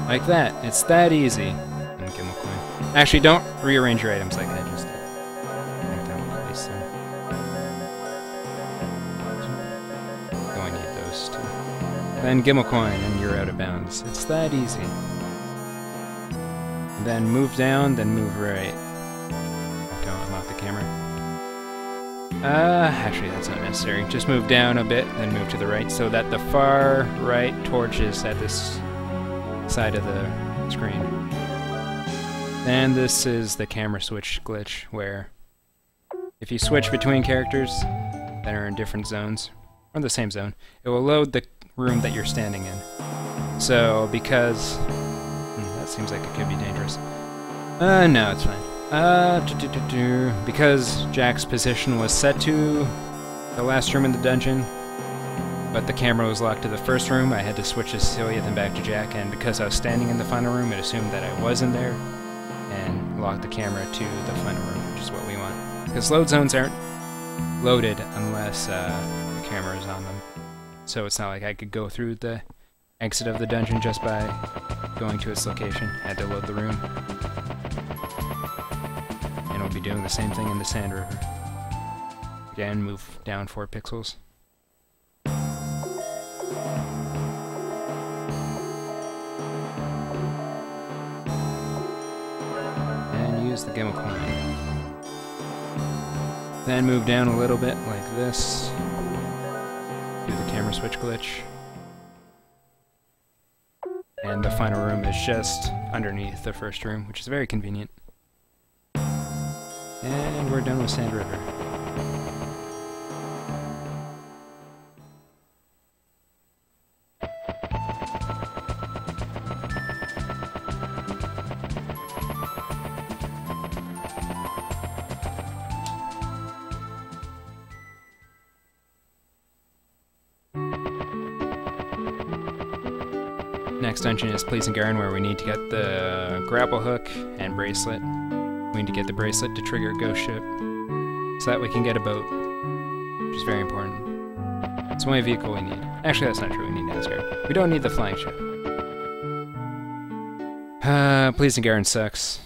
Like that. It's that easy. And Gimel coin. Actually, don't rearrange your items like I just did. Oh, I need those too. Then Gimel coin and you're out of bounds. It's that easy. And then move down, then move right. Don't unlock the camera. Actually that's not necessary. Just move down a bit, then move to the right, so that the far right torch is at this side of the screen. And this is the camera switch glitch, where if you switch between characters that are in different zones, or the same zone, it will load the room that you're standing in. So, because... that seems like it could be dangerous. No, it's fine. Because Jack's position was set to the last room in the dungeon, but the camera was locked to the first room, I had to switch to Cecilia, then back to Jack, and because I was standing in the final room, it assumed that I wasn't there, and locked the camera to the final room, which is what we want. Because load zones aren't loaded unless the camera is on them. So it's not like I could go through the exit of the dungeon just by going to its location. I had to load the room. And we'll be doing the same thing in the Sand River. Again, move down 4 pixels. And use the Gimmel coin. Then move down a little bit like this. Do the camera switch glitch. And the final room is just underneath the first room, which is very convenient. And we're done with Sand River. Next dungeon is Pleasing Garden, where we need to get the grapple hook and bracelet. We need to get the bracelet to trigger a ghost ship, so that we can get a boat, which is very important. It's the only vehicle we need. Actually, that's not true, we need Asgard. We don't need the flying ship. Pleasing Garden sucks.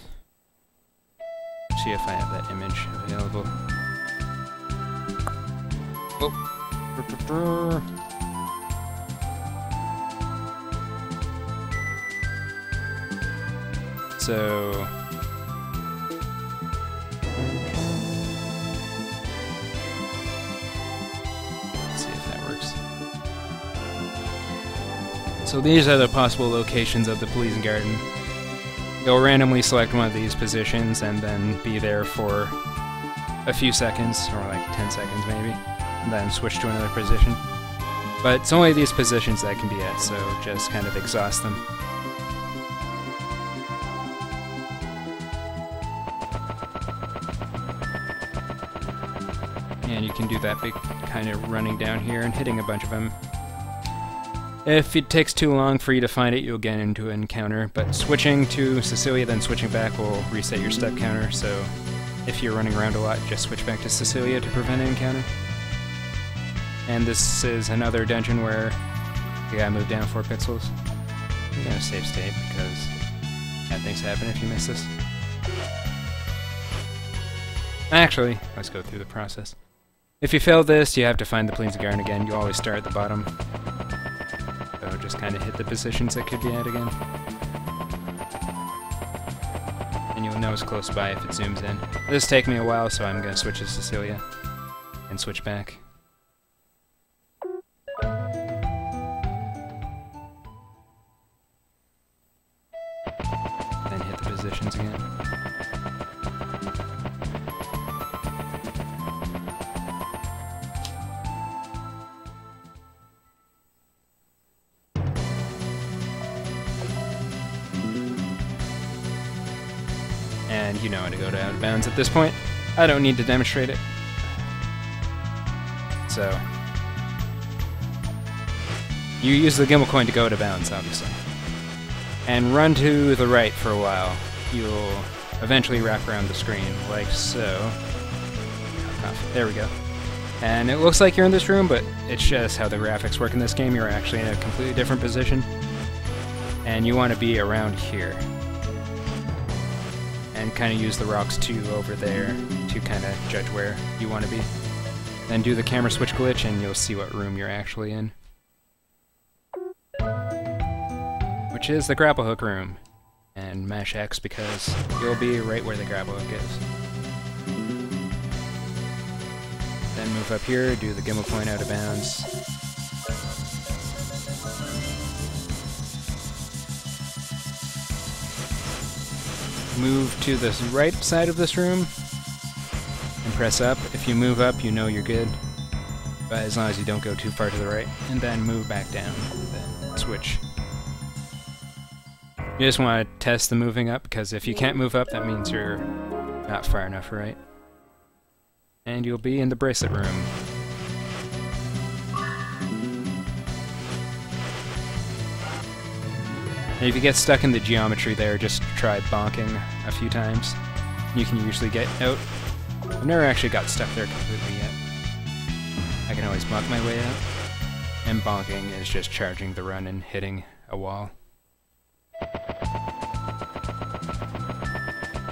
See if I have that image available. Oh. So... let's see if that works. So these are the possible locations of the Pleasing Garden. You'll randomly select one of these positions and then be there for a few seconds, or like 10 seconds maybe, and then switch to another position. But it's only these positions that can be at, so just kind of exhaust them. And you can do that big kind of running down here and hitting a bunch of them. If it takes too long for you to find it, you'll get into an encounter, but switching to Cecilia then switching back will reset your step counter, so if you're running around a lot, just switch back to Cecilia to prevent an encounter. And this is another dungeon where you gotta move down 4 pixels. I'm gonna save state because bad things happen if you miss this. Actually, let's go through the process. If you fail this, you have to find the Pleasing Garden again. You always start at the bottom. So just kind of hit the positions that could be at again. And you'll know it's close by if it zooms in. This will take me a while, so I'm going to switch to Cecilia and switch back. Then hit the positions again. And you know how to go to out of bounds at this point. I don't need to demonstrate it. So, you use the Gimmel coin to go out of bounds, obviously. And run to the right for a while. You'll eventually wrap around the screen, like so. There we go. And it looks like you're in this room, but it's just how the graphics work in this game. You're actually in a completely different position. And you want to be around here. And kind of use the rocks too over there to kind of judge where you want to be. Then do the camera switch glitch and you'll see what room you're actually in. Which is the grapple hook room. And mash X because you'll be right where the grapple hook is. Then move up here, do the gimbal coin out of bounds. Move to the right side of this room and press up. If you move up, you know you're good. But as long as you don't go too far to the right. And then move back down. Then switch. You just want to test the moving up, because if you can't move up, that means you're not far enough, right? And you'll be in the bracelet room. And if you get stuck in the geometry there, just try bonking a few times. You can usually get out. I've never actually got stuck there completely yet. I can always bonk my way out. And bonking is just charging the run and hitting a wall.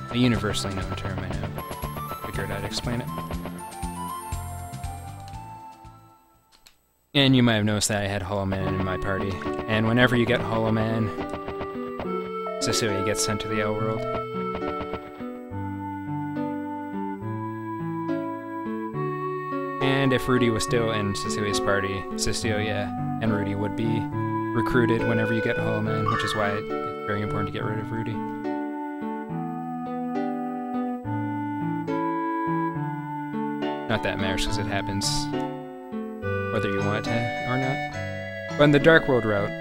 A universally known term, I know, but figured I'd explain it. And you might have noticed that I had Hollow Man in my party. And whenever you get Hollow Man, Cecilia gets sent to the L world. And if Rudy was still in Cecilia's party, Cecilia and Rudy would be recruited whenever you get Hollow Man, which is why it's very important to get rid of Rudy. Not that it matters, because it happens whether you want it to or not. But in the Dark World route,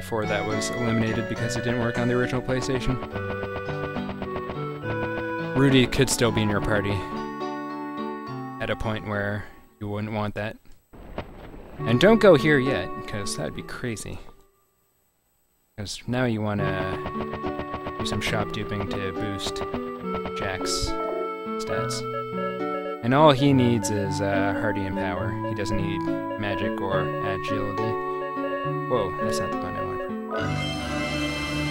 before that was eliminated because it didn't work on the original PlayStation, Rudy could still be in your party at a point where you wouldn't want that. And don't go here yet, because that'd be crazy. Because now you want to do some shop duping to boost Jack's stats. And all he needs is Hardy and Power. He doesn't need Magic or Agility. Whoa, that's not the button I wanted.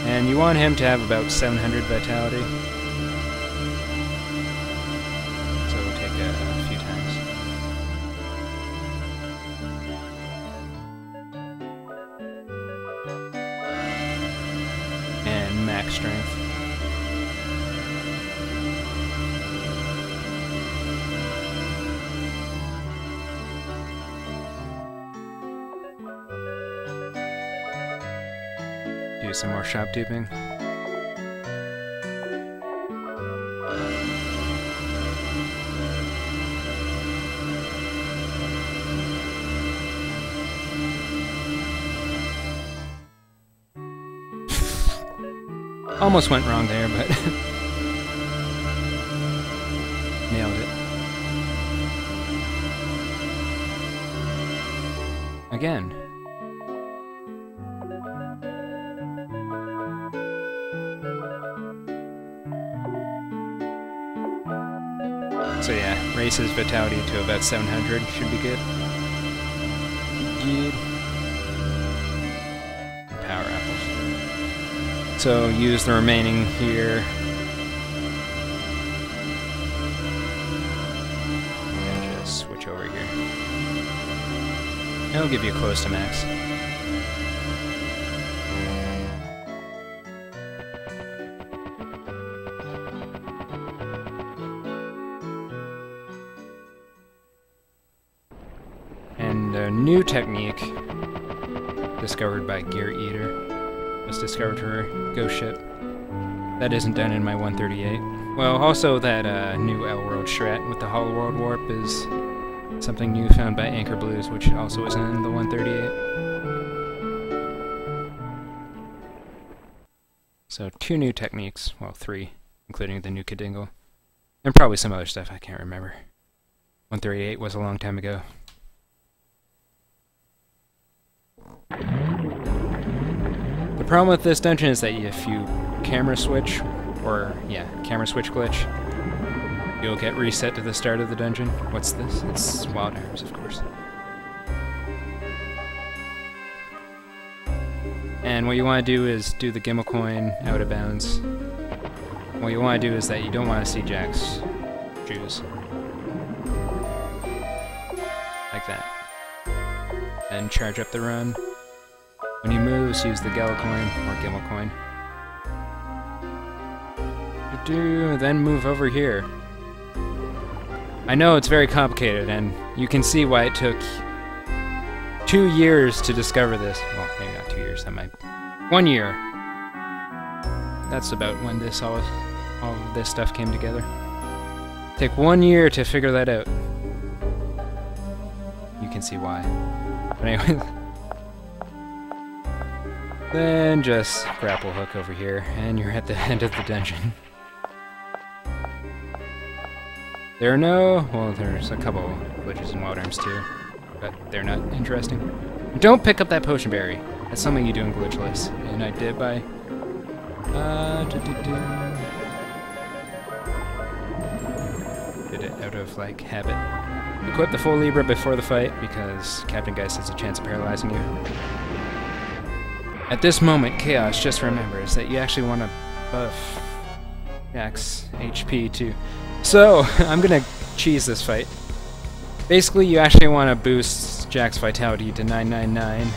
And you want him to have about 700 Vitality. So it'll take a few times. And max strength. Do some more shop duping. Almost went wrong there, but nailed it. Again. So yeah, raise his vitality to about 700 should be good. Good. Power apples. So use the remaining here. And just switch over here. It'll give you close to max. And a new technique discovered by Gear Eater was discovered for Ghost Ship. That isn't done in my 138. Well, also that new L World Strat with the Hollow World Warp is something new found by Anchor Blues, which also isn't in the 138. So 2 new techniques, well 3, including the new Kadingo. And probably some other stuff I can't remember. 138 was a long time ago. The problem with this dungeon is that if you camera switch, or yeah, camera switch glitch, you'll get reset to the start of the dungeon. What's this? It's Wild Arms, of course. And what you want to do is do the gimbal coin out of bounds. What you want to do is that you don't want to see Jack's shoes. Like that. And charge up the run. When he moves, use the Gala coin or gimbal coin. Then move over here. I know it's very complicated, and you can see why it took 2 years to discover this. Well, maybe not 2 years, that might... 1 year. That's about when this all of this stuff came together. Take 1 year to figure that out. You can see why. But anyway... Then just grapple hook over here, and you're at the end of the dungeon. There are no... well, there's a couple glitches and wild arms too, but they're not interesting. Don't pick up that potion berry. That's something you do in glitchless, and I did by... did it out of, like, habit. Equip the full Libra before the fight, because Captain Geist has a chance of paralyzing you. At this moment, Chaos just remembers that you actually want to buff Jack's HP too. So, I'm gonna cheese this fight. Basically, you actually want to boost Jack's vitality to 999.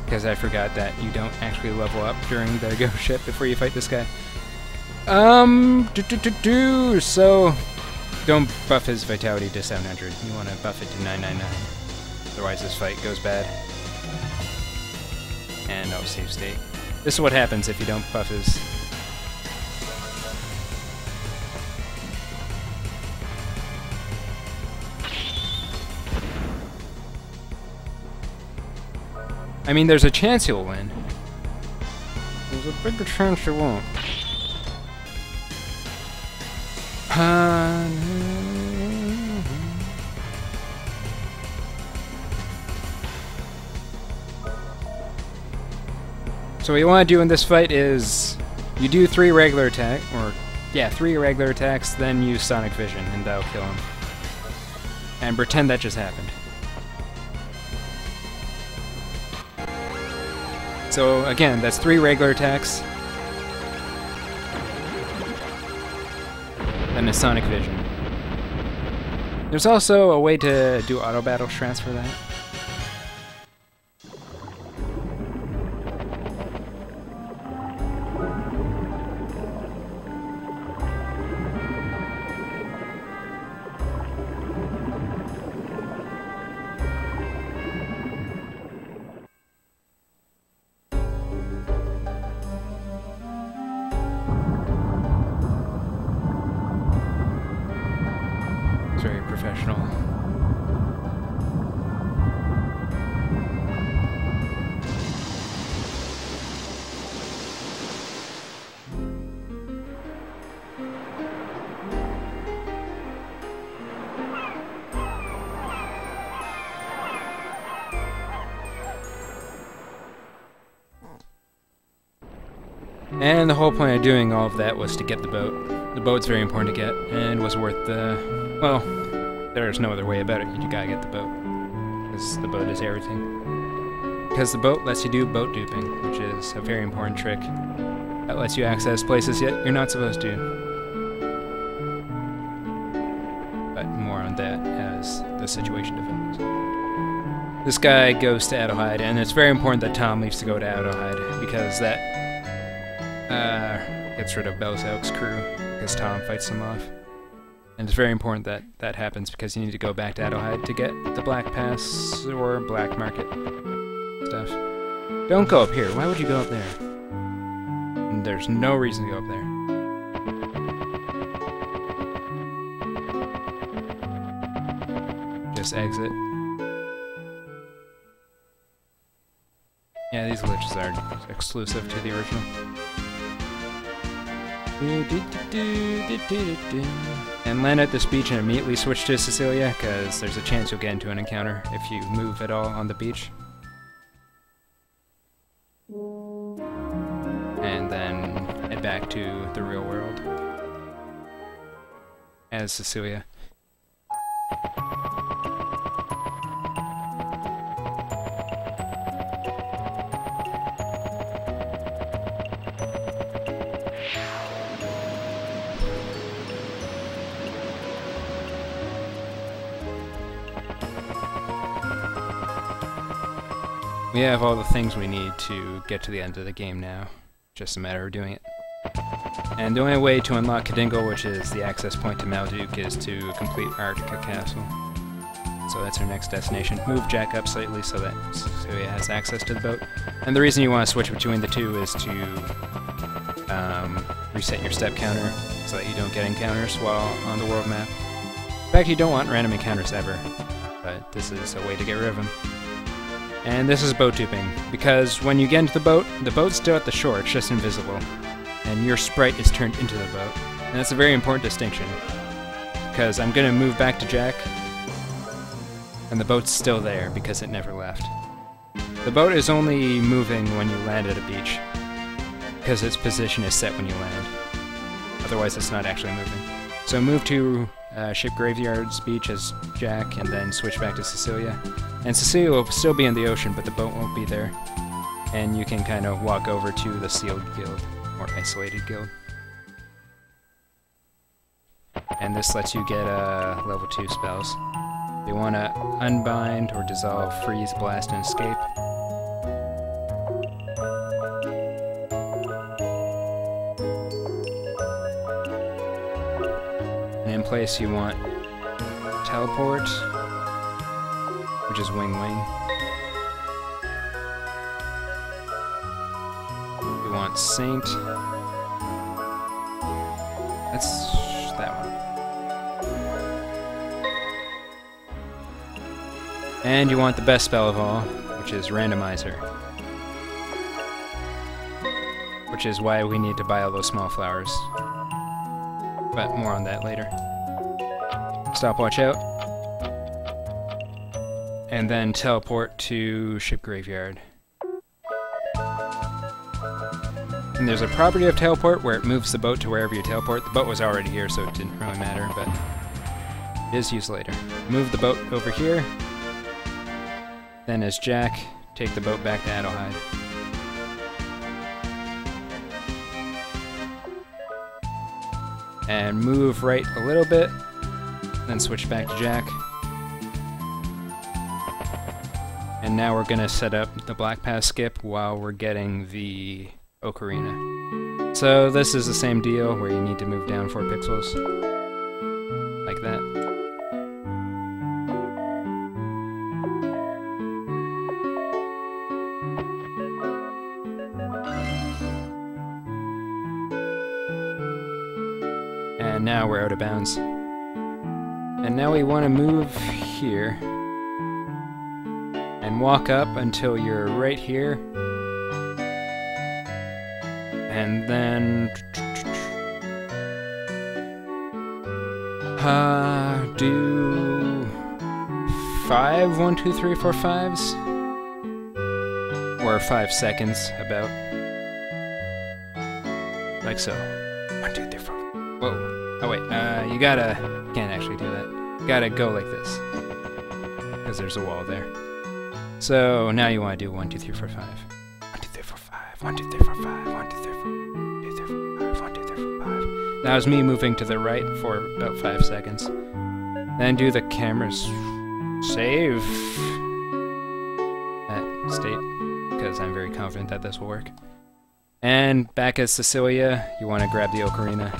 Because I forgot that you don't actually level up during the go ship before you fight this guy. So, don't buff his vitality to 700. You want to buff it to 999. Otherwise this fight goes bad. And no save state. This is what happens if you don't buff his... I mean, there's a chance you'll win. There's a bigger chance you won't. So what you want to do in this fight is you do 3 regular attack, or yeah, 3 regular attacks, then use Sonic Vision, and that'll kill him. And pretend that just happened. So again, that's 3 regular attacks, then a Sonic Vision. There's also a way to do auto battle strats for that. Very professional. And the whole point of doing all of that was to get the boat. The boat's very important to get, and was worth the... well, there's no other way about it. You gotta get the boat. Because the boat is everything. Because the boat lets you do boat duping, which is a very important trick. That lets you access places yet you're not supposed to. But more on that as the situation develops. This guy goes to Adelheid, and it's very important that Tom leaves to go to Adelheid, because that gets rid of Belzauk's crew, because Tom fights them off. And it's very important that that happens, because you need to go back to Adelheid to get the Black Pass or Black Market stuff. Don't go up here. Why would you go up there? And there's no reason to go up there. Just exit. Yeah, these glitches are exclusive to the original. And land at this beach and immediately switch to Cecilia, because there's a chance you'll get into an encounter if you move at all on the beach. And then head back to the real world as Cecilia. We have all the things we need to get to the end of the game now. Just a matter of doing it. And the only way to unlock Kadingo, which is the access point to Malduk, is to complete Arctica Castle. So that's our next destination. Move Jack up slightly so that Cecilia has access to the boat. And the reason you want to switch between the two is to reset your step counter so that you don't get encounters while on the world map. In fact, you don't want random encounters ever, but this is a way to get rid of them. And this is boat duping, because when you get into the boat's still at the shore, it's just invisible. And your sprite is turned into the boat. And that's a very important distinction, because I'm going to move back to Jack, and the boat's still there because it never left. The boat is only moving when you land at a beach, because its position is set when you land. Otherwise it's not actually moving. So move to Ship Graveyard's beach as Jack, and then switch back to Cecilia. And Cecilia will still be in the ocean, but the boat won't be there. And you can kind of walk over to the Sealed Guild, or Isolated Guild. And this lets you get level 2 spells. You want to Unbind or Dissolve, Freeze, Blast, and Escape. And in place you want Teleport, which is Wing Wing. You want Saint. That's that one. And you want the best spell of all, which is Randomizer. Which is why we need to buy all those small flowers. But more on that later. Stopwatch out. And then teleport to Ship Graveyard. And there's a property of teleport where it moves the boat to wherever you teleport. The boat was already here, so it didn't really matter, but it is used later. Move the boat over here. Then as Jack, take the boat back to Adelheid. And move right a little bit, then switch back to Jack. And now we're going to set up the Black Pass skip while we're getting the Ocarina. So this is the same deal where you need to move down 4 pixels. Like that. And now we're out of bounds. And now we want to move here. And walk up until you're right here. And then... do... 5, 1, 2, 3, 4, 5s? Or 5 seconds, about. Like so. 1, 2, 3, 4. Whoa. Oh wait, you can't actually do that. You gotta go like this. Because there's a wall there. So now you want to do 1, 2, 3, 4, 5. 1, 2, 3, 4, 5. 1, 2, 3, 4, 5. 1, 2, 3, 4, 2, 3, 4, 5. 1, 2, 3, 4, 5. That was me moving to the right for about 5 seconds. Then do the camera's save at state, because I'm very confident that this will work. And back as Cecilia, you want to grab the Ocarina.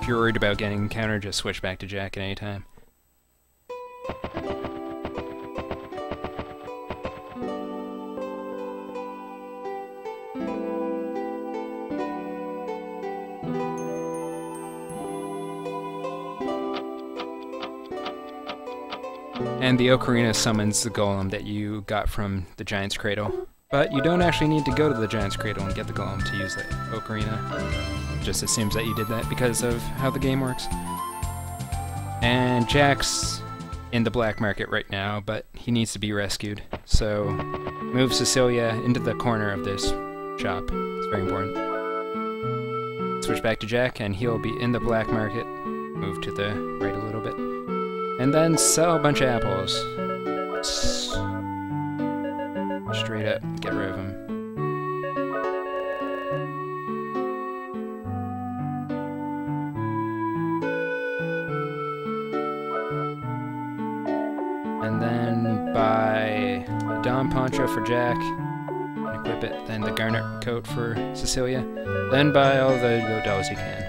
If you're worried about getting encountered, just switch back to Jack at any time. And the Ocarina summons the golem that you got from the Giant's Cradle. But you don't actually need to go to the Giant's Cradle and get the golem to use the Ocarina. It just assumes that you did that because of how the game works. And Jack's in the black market right now, but he needs to be rescued. So move Cecilia into the corner of this shop. It's very important. Switch back to Jack and he'll be in the black market. Move to the right a little bit. And then sell a bunch of apples. Straight up, get rid of them. And then buy poncho for Jack, and equip it, then the garnet coat for Cecilia, then buy all the Go dolls you can.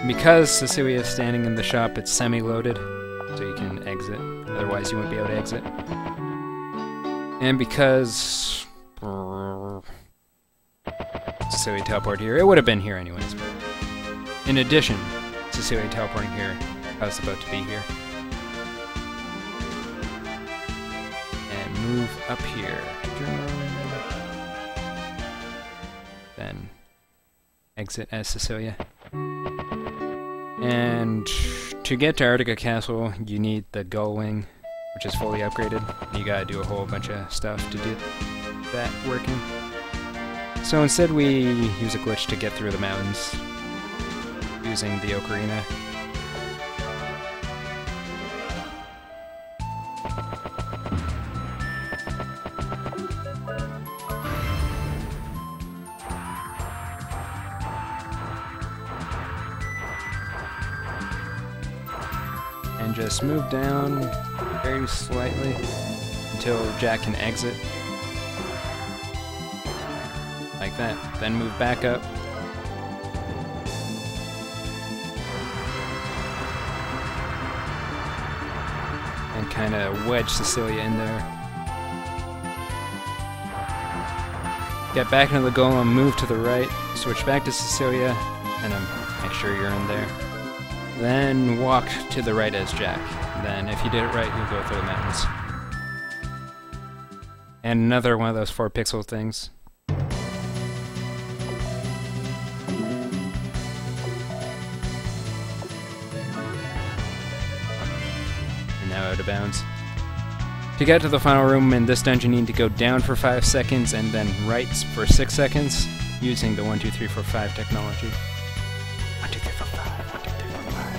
Because Cecilia is standing in the shop, it's semi-loaded, so you can exit, otherwise you won't be able to exit. And because Cecilia teleported here, it would have been here anyways. But in addition, Cecilia teleporting here, I was about to be here. And move up here. Then exit as Cecilia. And to get to Arctica Castle, you need the gull wing, which is fully upgraded. You gotta do a whole bunch of stuff to do that working. So instead we use a glitch to get through the mountains using the ocarina. And just move down very slightly until Jack can exit. Like that. Then move back up. And kind of wedge Cecilia in there. Get back into the golem, move to the right, switch back to Cecilia, and make sure you're in there. Then walk to the right as Jack. Then if you did it right, you'll go through the mountains. And another one of those 4 pixel things. And now out of bounds. To get to the final room in this dungeon, you need to go down for 5 seconds and then right for 6 seconds using the 1, 2, 3, 4, 5 technology. 1, 2, 3, 4, 5.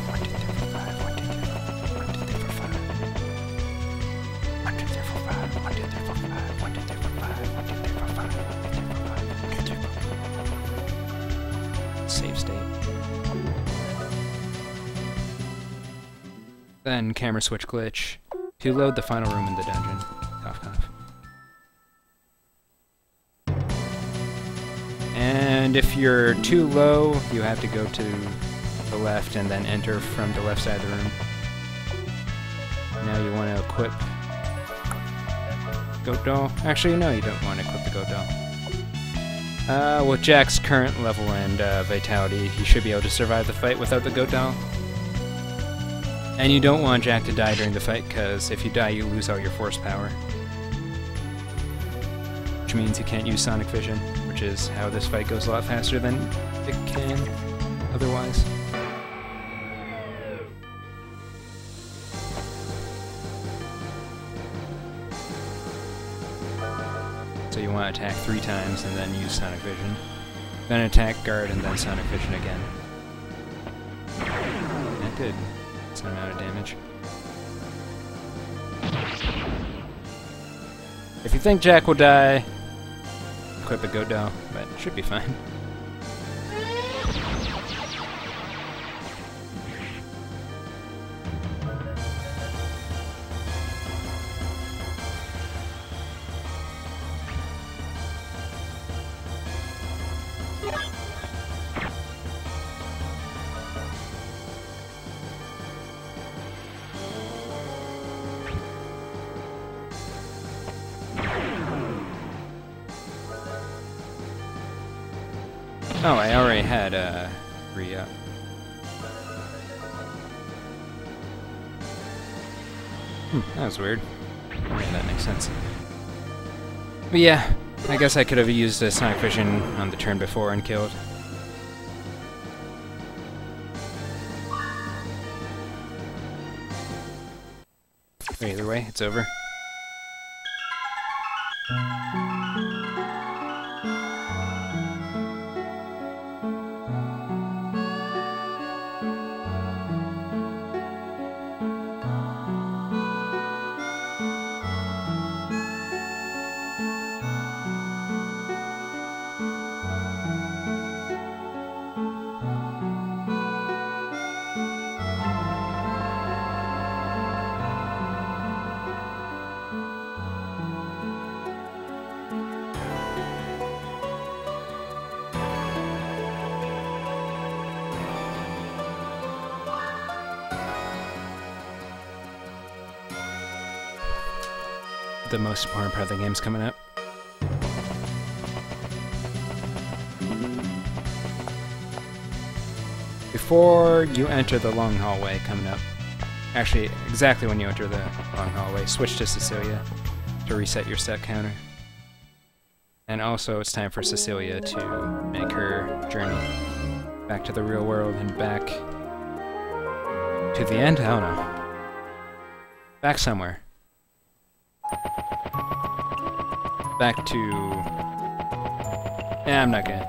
1, 2, 3, 4, 5. 1, 2, 3, 4, 5. 1, 2, 3, 4, 5. 1, 2, 3, 4, 5. 1, 2, 3, 4, 5. 1, 2, 3, 4, 5. 1, 2, 3, 4, 5. 1, 2, 3, 4, 5. 1, 2, 3, 4, 5. Save state. Then camera switch glitch to load the final room in the dungeon. Cough, cough. And if you're too low, you have to go to the left and then enter from the left side of the room. Now you want to equip Goat Doll. Actually, no, you don't want to equip the Goat Doll. With Jack's current level and vitality, he should be able to survive the fight without the Goat Doll. And you don't want Jack to die during the fight, because if you die, you lose all your force power. Which means you can't use Sonic Vision, which is how this fight goes a lot faster than it can otherwise. So you want to attack 3 times and then use Sonic Vision. Then attack, guard, and then Sonic Vision again. That did some amount of damage. If you think Jack will die, equip a Goat Doll, but it should be fine. Oh, I already had re-up. That was weird. Yeah, that makes sense. But yeah, I guess I could have used a Sonic Vision on the turn before and killed. But either way, it's over. the most important part of the game's coming up. Before you enter the long hallway coming up, actually exactly when you enter the long hallway, switch to Cecilia to reset your set counter. And also it's time for Cecilia to make her journey back to the real world and back to the end? I don't know. Back somewhere. Back to... Yeah, I'm not gonna...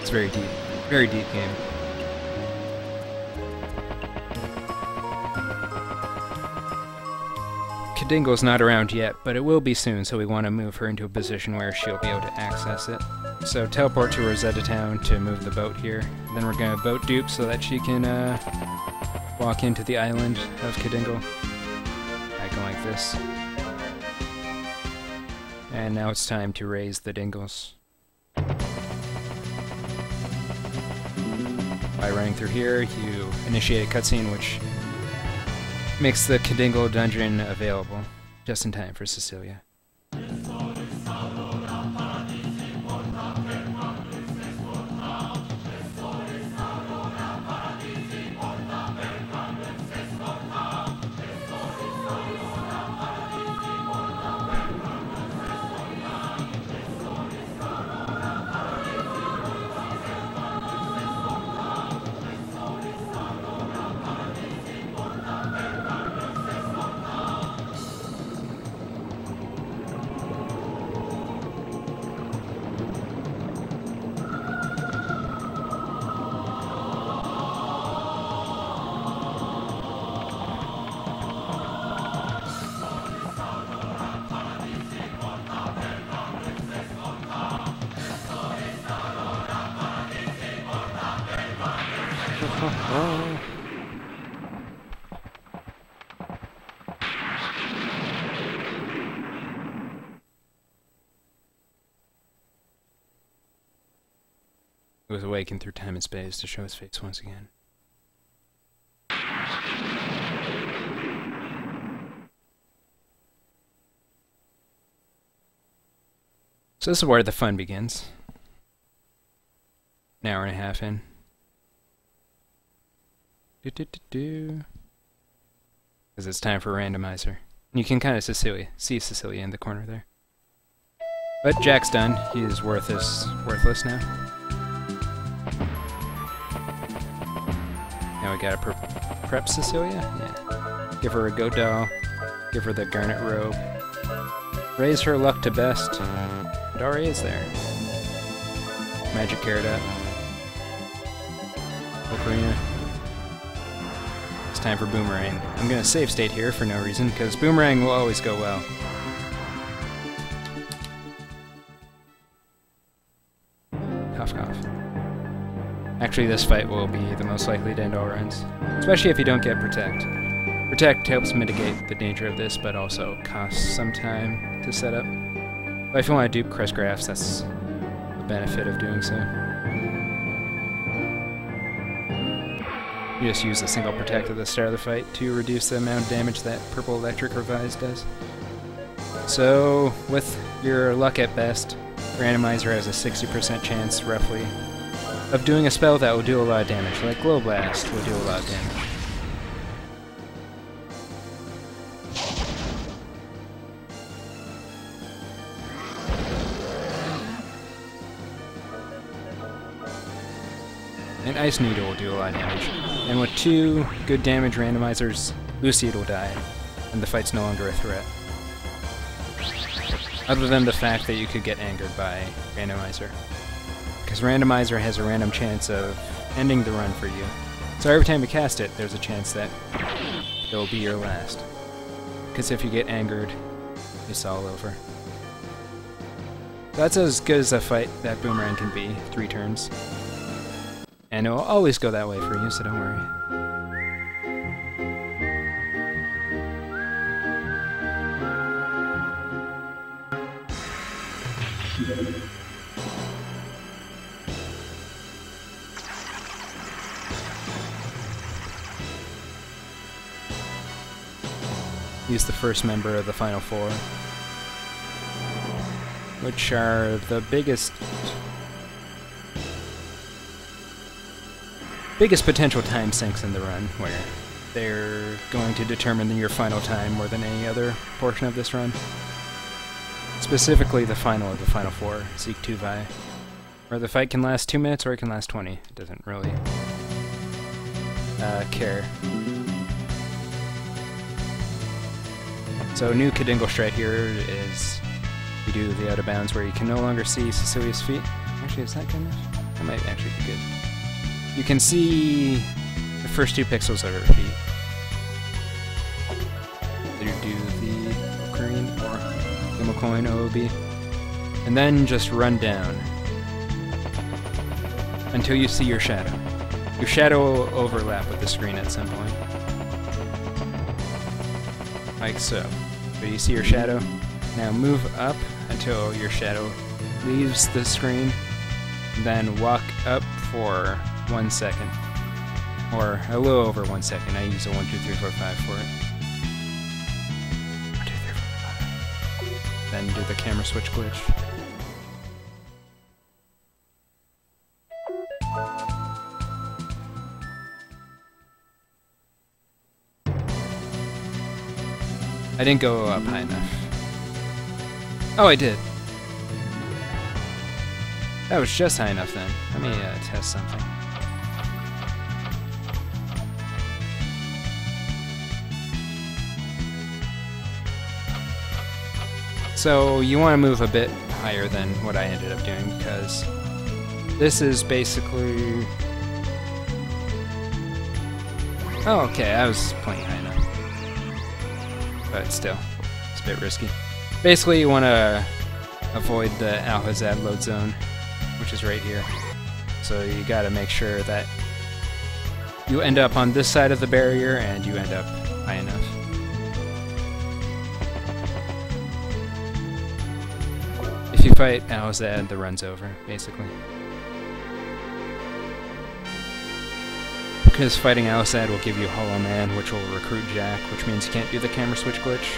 It's very deep game. Kadingo's not around yet, but it will be soon, so we want to move her into a position where she'll be able to access it. So teleport to Rosetta Town to move the boat here. Then we're going to boat dupe so that she can walk into the island of Kadingo. I go like this. And now it's time to raise the dingles. By running through here, you initiate a cutscene which makes the Kadingo dungeon available, just in time for Cecilia. He was awakened through time and space to show his face once again. So this is where the fun begins. An hour and a half in. Because it's time for randomizer. You can kind of see Cecilia in the corner there. But Jack's done. He is worthless now. Now we gotta prep Cecilia? Yeah. Give her a goat doll. Give her the garnet robe. Raise her luck to best. It already is there. Magic carrot up. Ocarina. It's time for Boomerang. I'm gonna save state here for no reason, because Boomerang will always go well. Cough cough. Actually, this fight will be the most likely to end all runs, especially if you don't get Protect. Protect helps mitigate the danger of this, but also costs some time to set up. But if you want to dupe crest graphs, that's the benefit of doing so. You just use a single Protect at the start of the fight to reduce the amount of damage that Purple Electric Revise does. So, with your luck at best, Randomizer has a 60% chance, roughly, of doing a spell that will do a lot of damage, like Glow Blast will do a lot of damage. And Ice Needle will do a lot of damage. And with 2 good damage randomizers, Lucid will die, and the fight's no longer a threat. Other than the fact that you could get angered by Randomizer. Because Randomizer has a random chance of ending the run for you. So every time you cast it, there's a chance that it will be your last. Because if you get angered, it's all over. So that's as good as a fight that Boomerang can be, 3 turns. And it will always go that way for you, so don't worry. He's the first member of the Final Four, which are the biggest potential time sinks in the run, where they're going to determine your final time more than any other portion of this run. Specifically the final of the Final Four, Seek 2 Vi, where the fight can last 2 minutes or it can last 20. It doesn't really care. So new Kadingo strat here is you do the out of bounds where you can no longer see Cecilia's feet. Actually, is that good enough? That might actually be good. You can see the first 2 pixels of her feet. You do the green or the coin OOB, and then just run down until you see your shadow. Your shadow will overlap with the screen at some point. Like so. So you see your shadow. Now move up until your shadow leaves the screen, then walk up for 1 second. Or a little over 1 second. I use a 1, 2, 3, 4, 5 for it. 1, 2, 3, 4, 5. Then do the camera switch glitch. I didn't go up high enough. Oh, I did. That was just high enough then. Let me test something. So you want to move a bit higher than what I ended up doing, because this is basically... Oh, okay, I was plenty high enough. But still, it's a bit risky. Basically, you want to avoid the Alhazad load zone, which is right here. So you got to make sure that you end up on this side of the barrier and you end up high enough. If you fight Alhazad, the run's over, basically. Because fighting Alhazad will give you Hollow Man, which will recruit Jack, which means you can't do the camera switch glitch.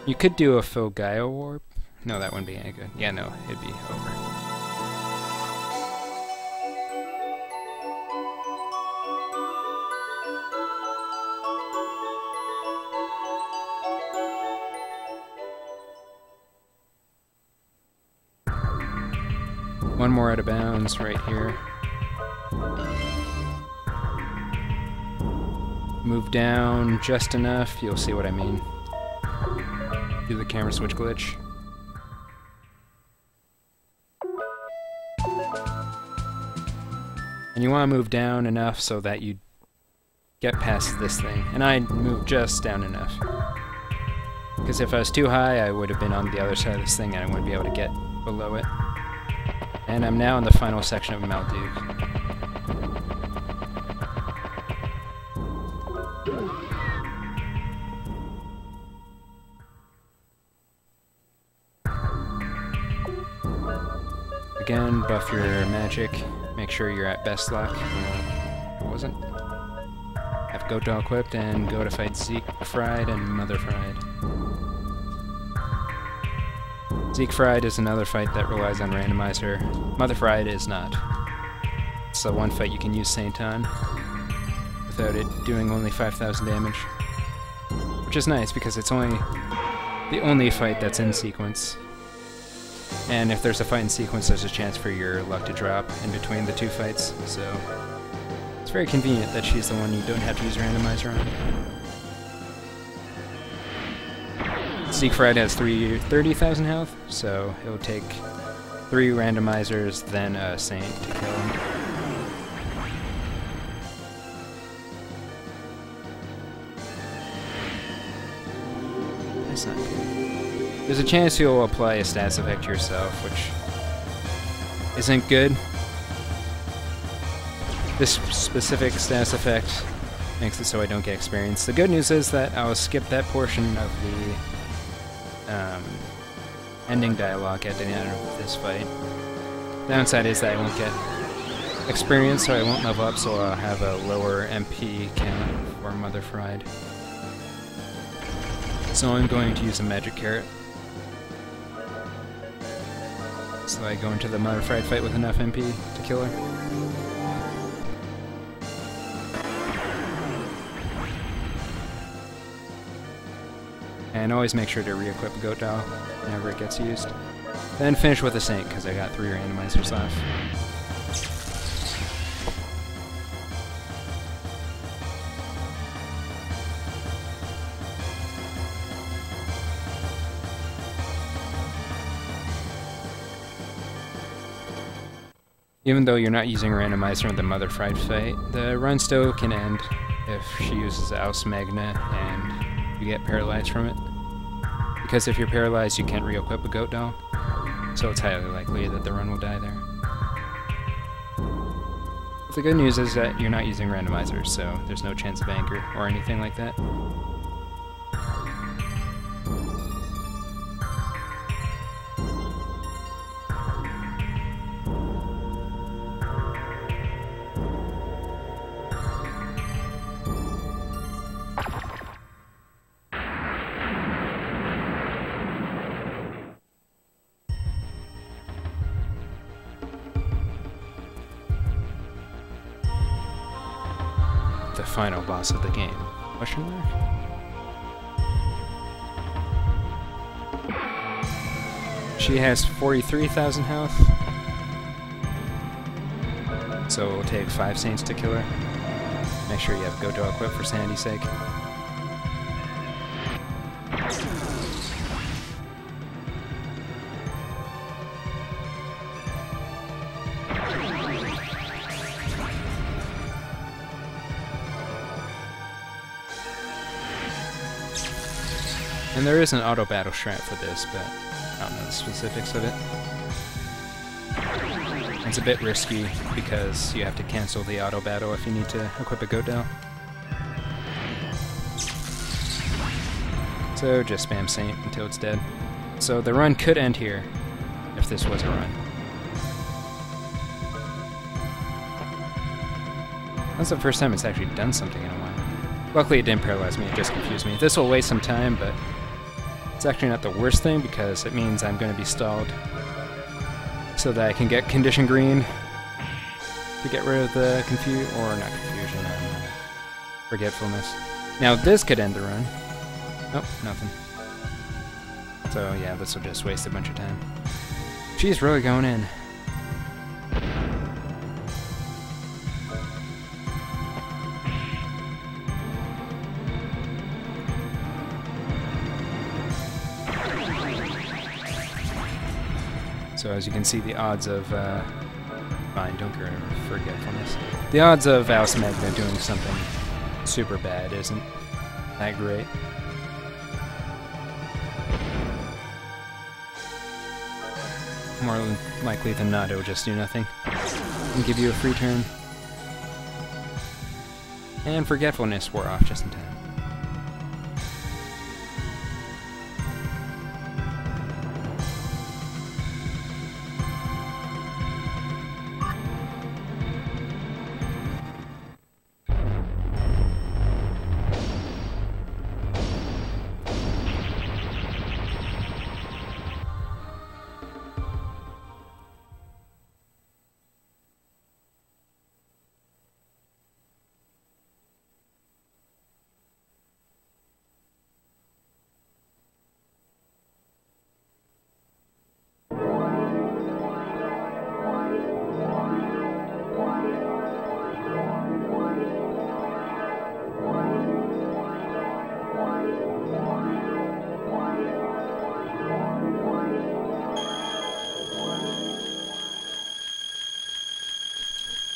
You could do a Filgaio warp. No, that wouldn't be any good. Yeah, no, it'd be over. One more out of bounds right here. Move down just enough, you'll see what I mean. Do the camera switch glitch. And you want to move down enough so that you get past this thing. And I moved just down enough. Because if I was too high, I would have been on the other side of this thing and I wouldn't be able to get below it. And I'm now in the final section of Malduke. Again, buff your magic. Make sure you're at best luck. It wasn't. Have Goto equipped and go to fight Siegfried and Mother Fried. Siegfried is another fight that relies on randomizer. Mother Fried is not. It's the one fight you can use Saint on without it doing only 5,000 damage. Which is nice because it's only the only fight that's in sequence. And if there's a fight in sequence, there's a chance for your luck to drop in between the two fights, so it's very convenient that she's the one you don't have to use randomizer on. Siegfried has 30,000 health, so it'll take 3 randomizers, then a Saint to kill him. That's not good. There's a chance you'll apply a stats effect to yourself, which isn't good. This specific stats effect makes it so I don't get experience. The good news is that I'll skip that portion of the ending dialogue at the end of this fight. Downside is that I won't get experience, so I won't level up, so I'll have a lower MP count for Mother Fried. So I'm going to use a magic carrot. So I go into the Mother Fried fight with enough MP to kill her. And always make sure to re-equip a Goat Doll whenever it gets used. Then finish with a Saint, because I got 3 randomizers off. Even though you're not using a randomizer in the Mother Fried fight, the run still can end if she uses Aus Magna and you get paralyzed from it. Because if you're paralyzed, you can't re-equip a Goat Doll, so it's highly likely that the run will die there. But the good news is that you're not using randomizers, so there's no chance of anger or anything like that. The final boss of the game? Question mark? She has 43,000 health, so it will take 5 Saints to kill her. Make sure you have Goat Doll equipped for sanity's sake. And there is an auto battle strat for this, but I don't know the specifics of it. It's a bit risky because you have to cancel the auto battle if you need to equip a Goat Doll. So just spam Saint until it's dead. So the run could end here if this was a run. That's the first time it's actually done something in a while. Luckily it didn't paralyze me, it just confused me. This will waste some time, but it's actually not the worst thing because it means I'm going to be stalled so that I can get Condition Green to get rid of the forgetfulness. Now this could end the run. Nope, nothing. So yeah, this will just waste a bunch of time. She's really going in. So as you can see, the odds of fine, don't get rid of forgetfulness. The odds of Aus Magna doing something super bad isn't that great. More likely than not, it will just do nothing and give you a free turn. And forgetfulness wore off just in time.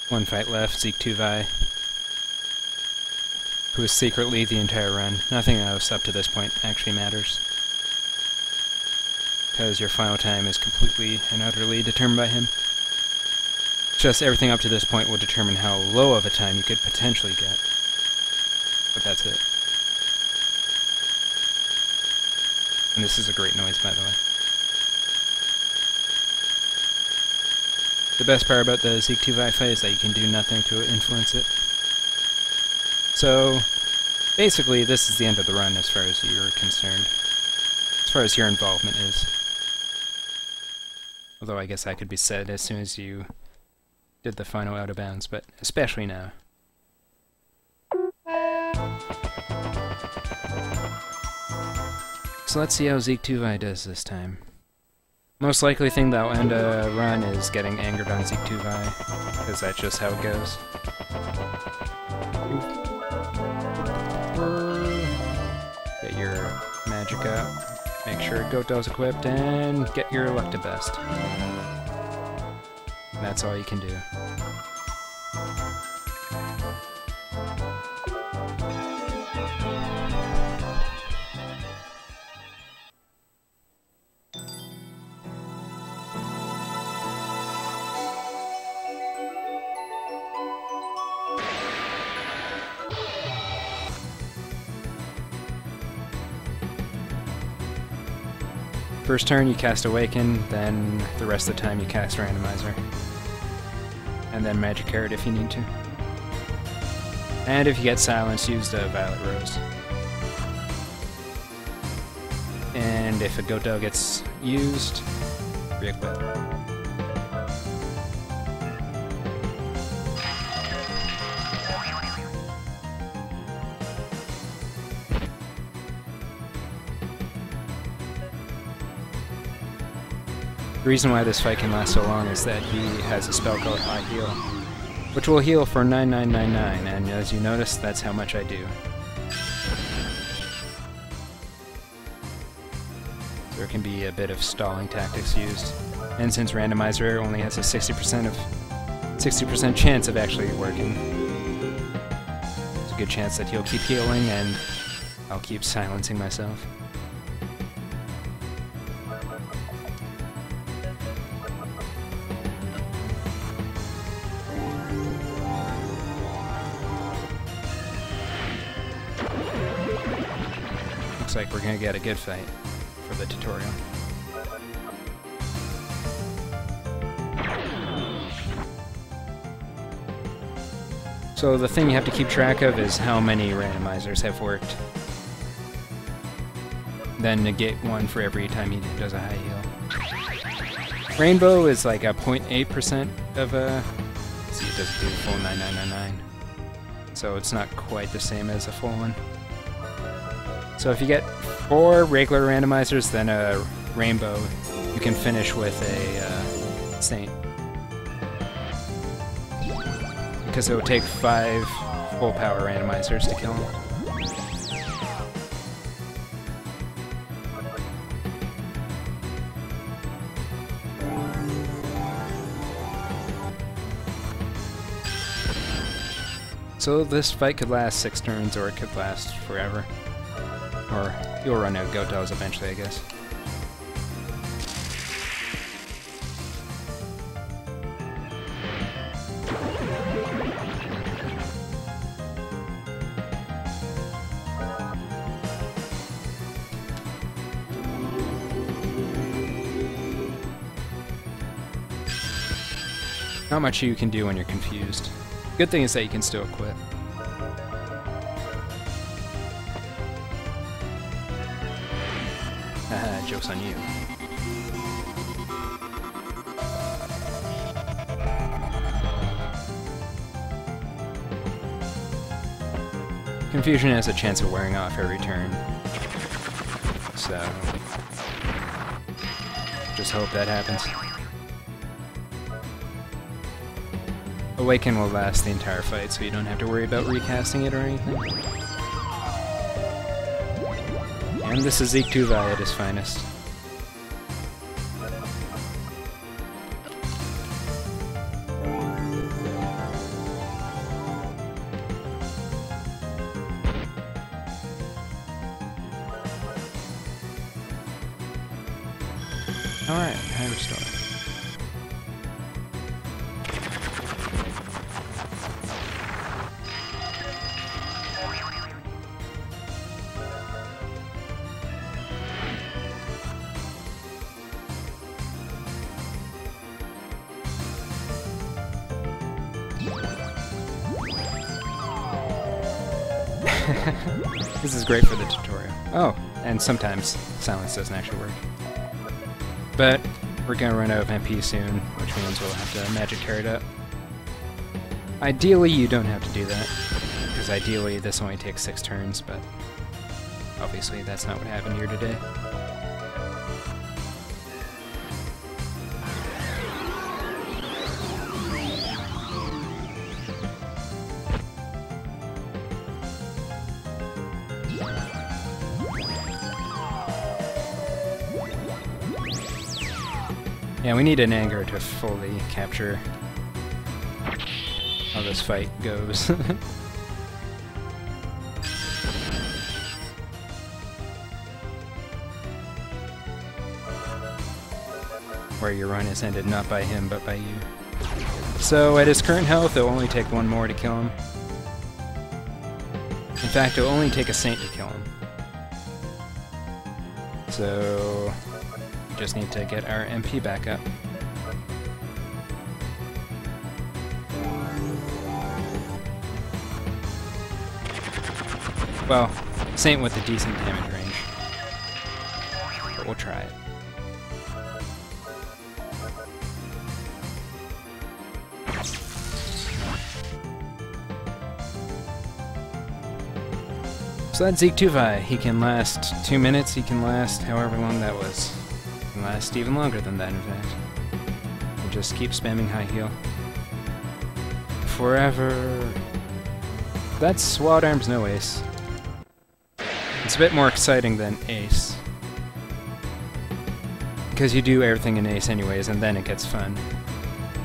One fight left, Zeke Tuvai, who is secretly the entire run. Nothing else up to this point actually matters, because your final time is completely and utterly determined by him. Just everything up to this point will determine how low of a time you could potentially get. But that's it. And this is a great noise, by the way. The best part about the Zeke 2Vi fight is that you can do nothing to influence it. So, basically, this is the end of the run as far as you're concerned. As far as your involvement is. Although I guess that could be said as soon as you did the final out of bounds, but especially now. So let's see how Zeke 2Vi does this time. Most likely thing that'll end a run is getting angered on Zeke 2Vi, because that's just how it goes. Get your magic up, make sure Goto's equipped, and get your luck to best. And that's all you can do. First turn you cast Awaken, then the rest of the time you cast Randomizer. And then Magic Carrot if you need to. And if you get Silence, use the Violet Rose. And if a Goto gets used, re-equip. The reason why this fight can last so long is that he has a spell called High Heal, which will heal for 9999, and as you notice, that's how much I do. There can be a bit of stalling tactics used, and since Randomizer only has a 60% chance of actually working, there's a good chance that he'll keep healing, and I'll keep silencing myself. Looks like we're gonna get a good fight for the tutorial. So the thing you have to keep track of is how many randomizers have worked. Then negate one for every time he does a high heal. Rainbow is like a 0.8% of a... See, it doesn't do the full 9999. So it's not quite the same as a full one. So if you get 4 regular randomizers, then a rainbow, you can finish with a saint. Because it will take 5 full power randomizers to kill him. So this fight could last 6 turns, or it could last forever. Or you'll run out of Gotos eventually, I guess. Not much you can do when you're confused. Good thing is that you can still quit. Haha, joke's on you. Confusion has a chance of wearing off every turn. So... just hope that happens. Awaken will last the entire fight, so you don't have to worry about recasting it or anything. And this is Zeke 2Vi at his finest. Alright, high restore. This is great for the tutorial. Oh, and sometimes silence doesn't actually work. But we're gonna run out of MP soon, which means we'll have to magic carry it up. Ideally, you don't have to do that, because ideally this only takes 6 turns, but obviously that's not what happened here today. Yeah, we need an anger to fully capture how this fight goes. Where your run is ended not by him, but by you. So at his current health, it'll only take 1 more to kill him. In fact, it'll only take a saint to kill him. So we just need to get our MP back up. Well, saint with a decent damage range. But we'll try it. So that's Zeke Tuvai. He can last 2 minutes, he can last however long that was. He can last even longer than that, in fact. And just keep spamming high heal. Forever. That's Sword Arms no ace. It's a bit more exciting than ace. Because you do everything in ace anyways, and then it gets fun.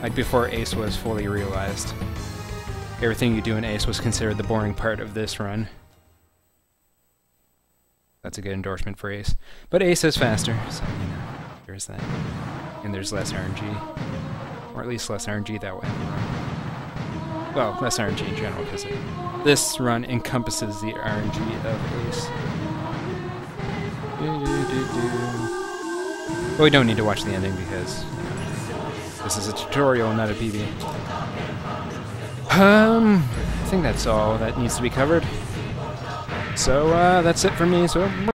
Like before ace was fully realized. Everything you do in ace was considered the boring part of this run. That's a good endorsement for ace. But ace is faster, so you know, there's that. And there's less RNG. Or at least less RNG that way. Well, less RNG in general, because this run encompasses the RNG of ace. But we don't need to watch the ending because this is a tutorial, not a PB. I think that's all that needs to be covered. So, that's it for me, so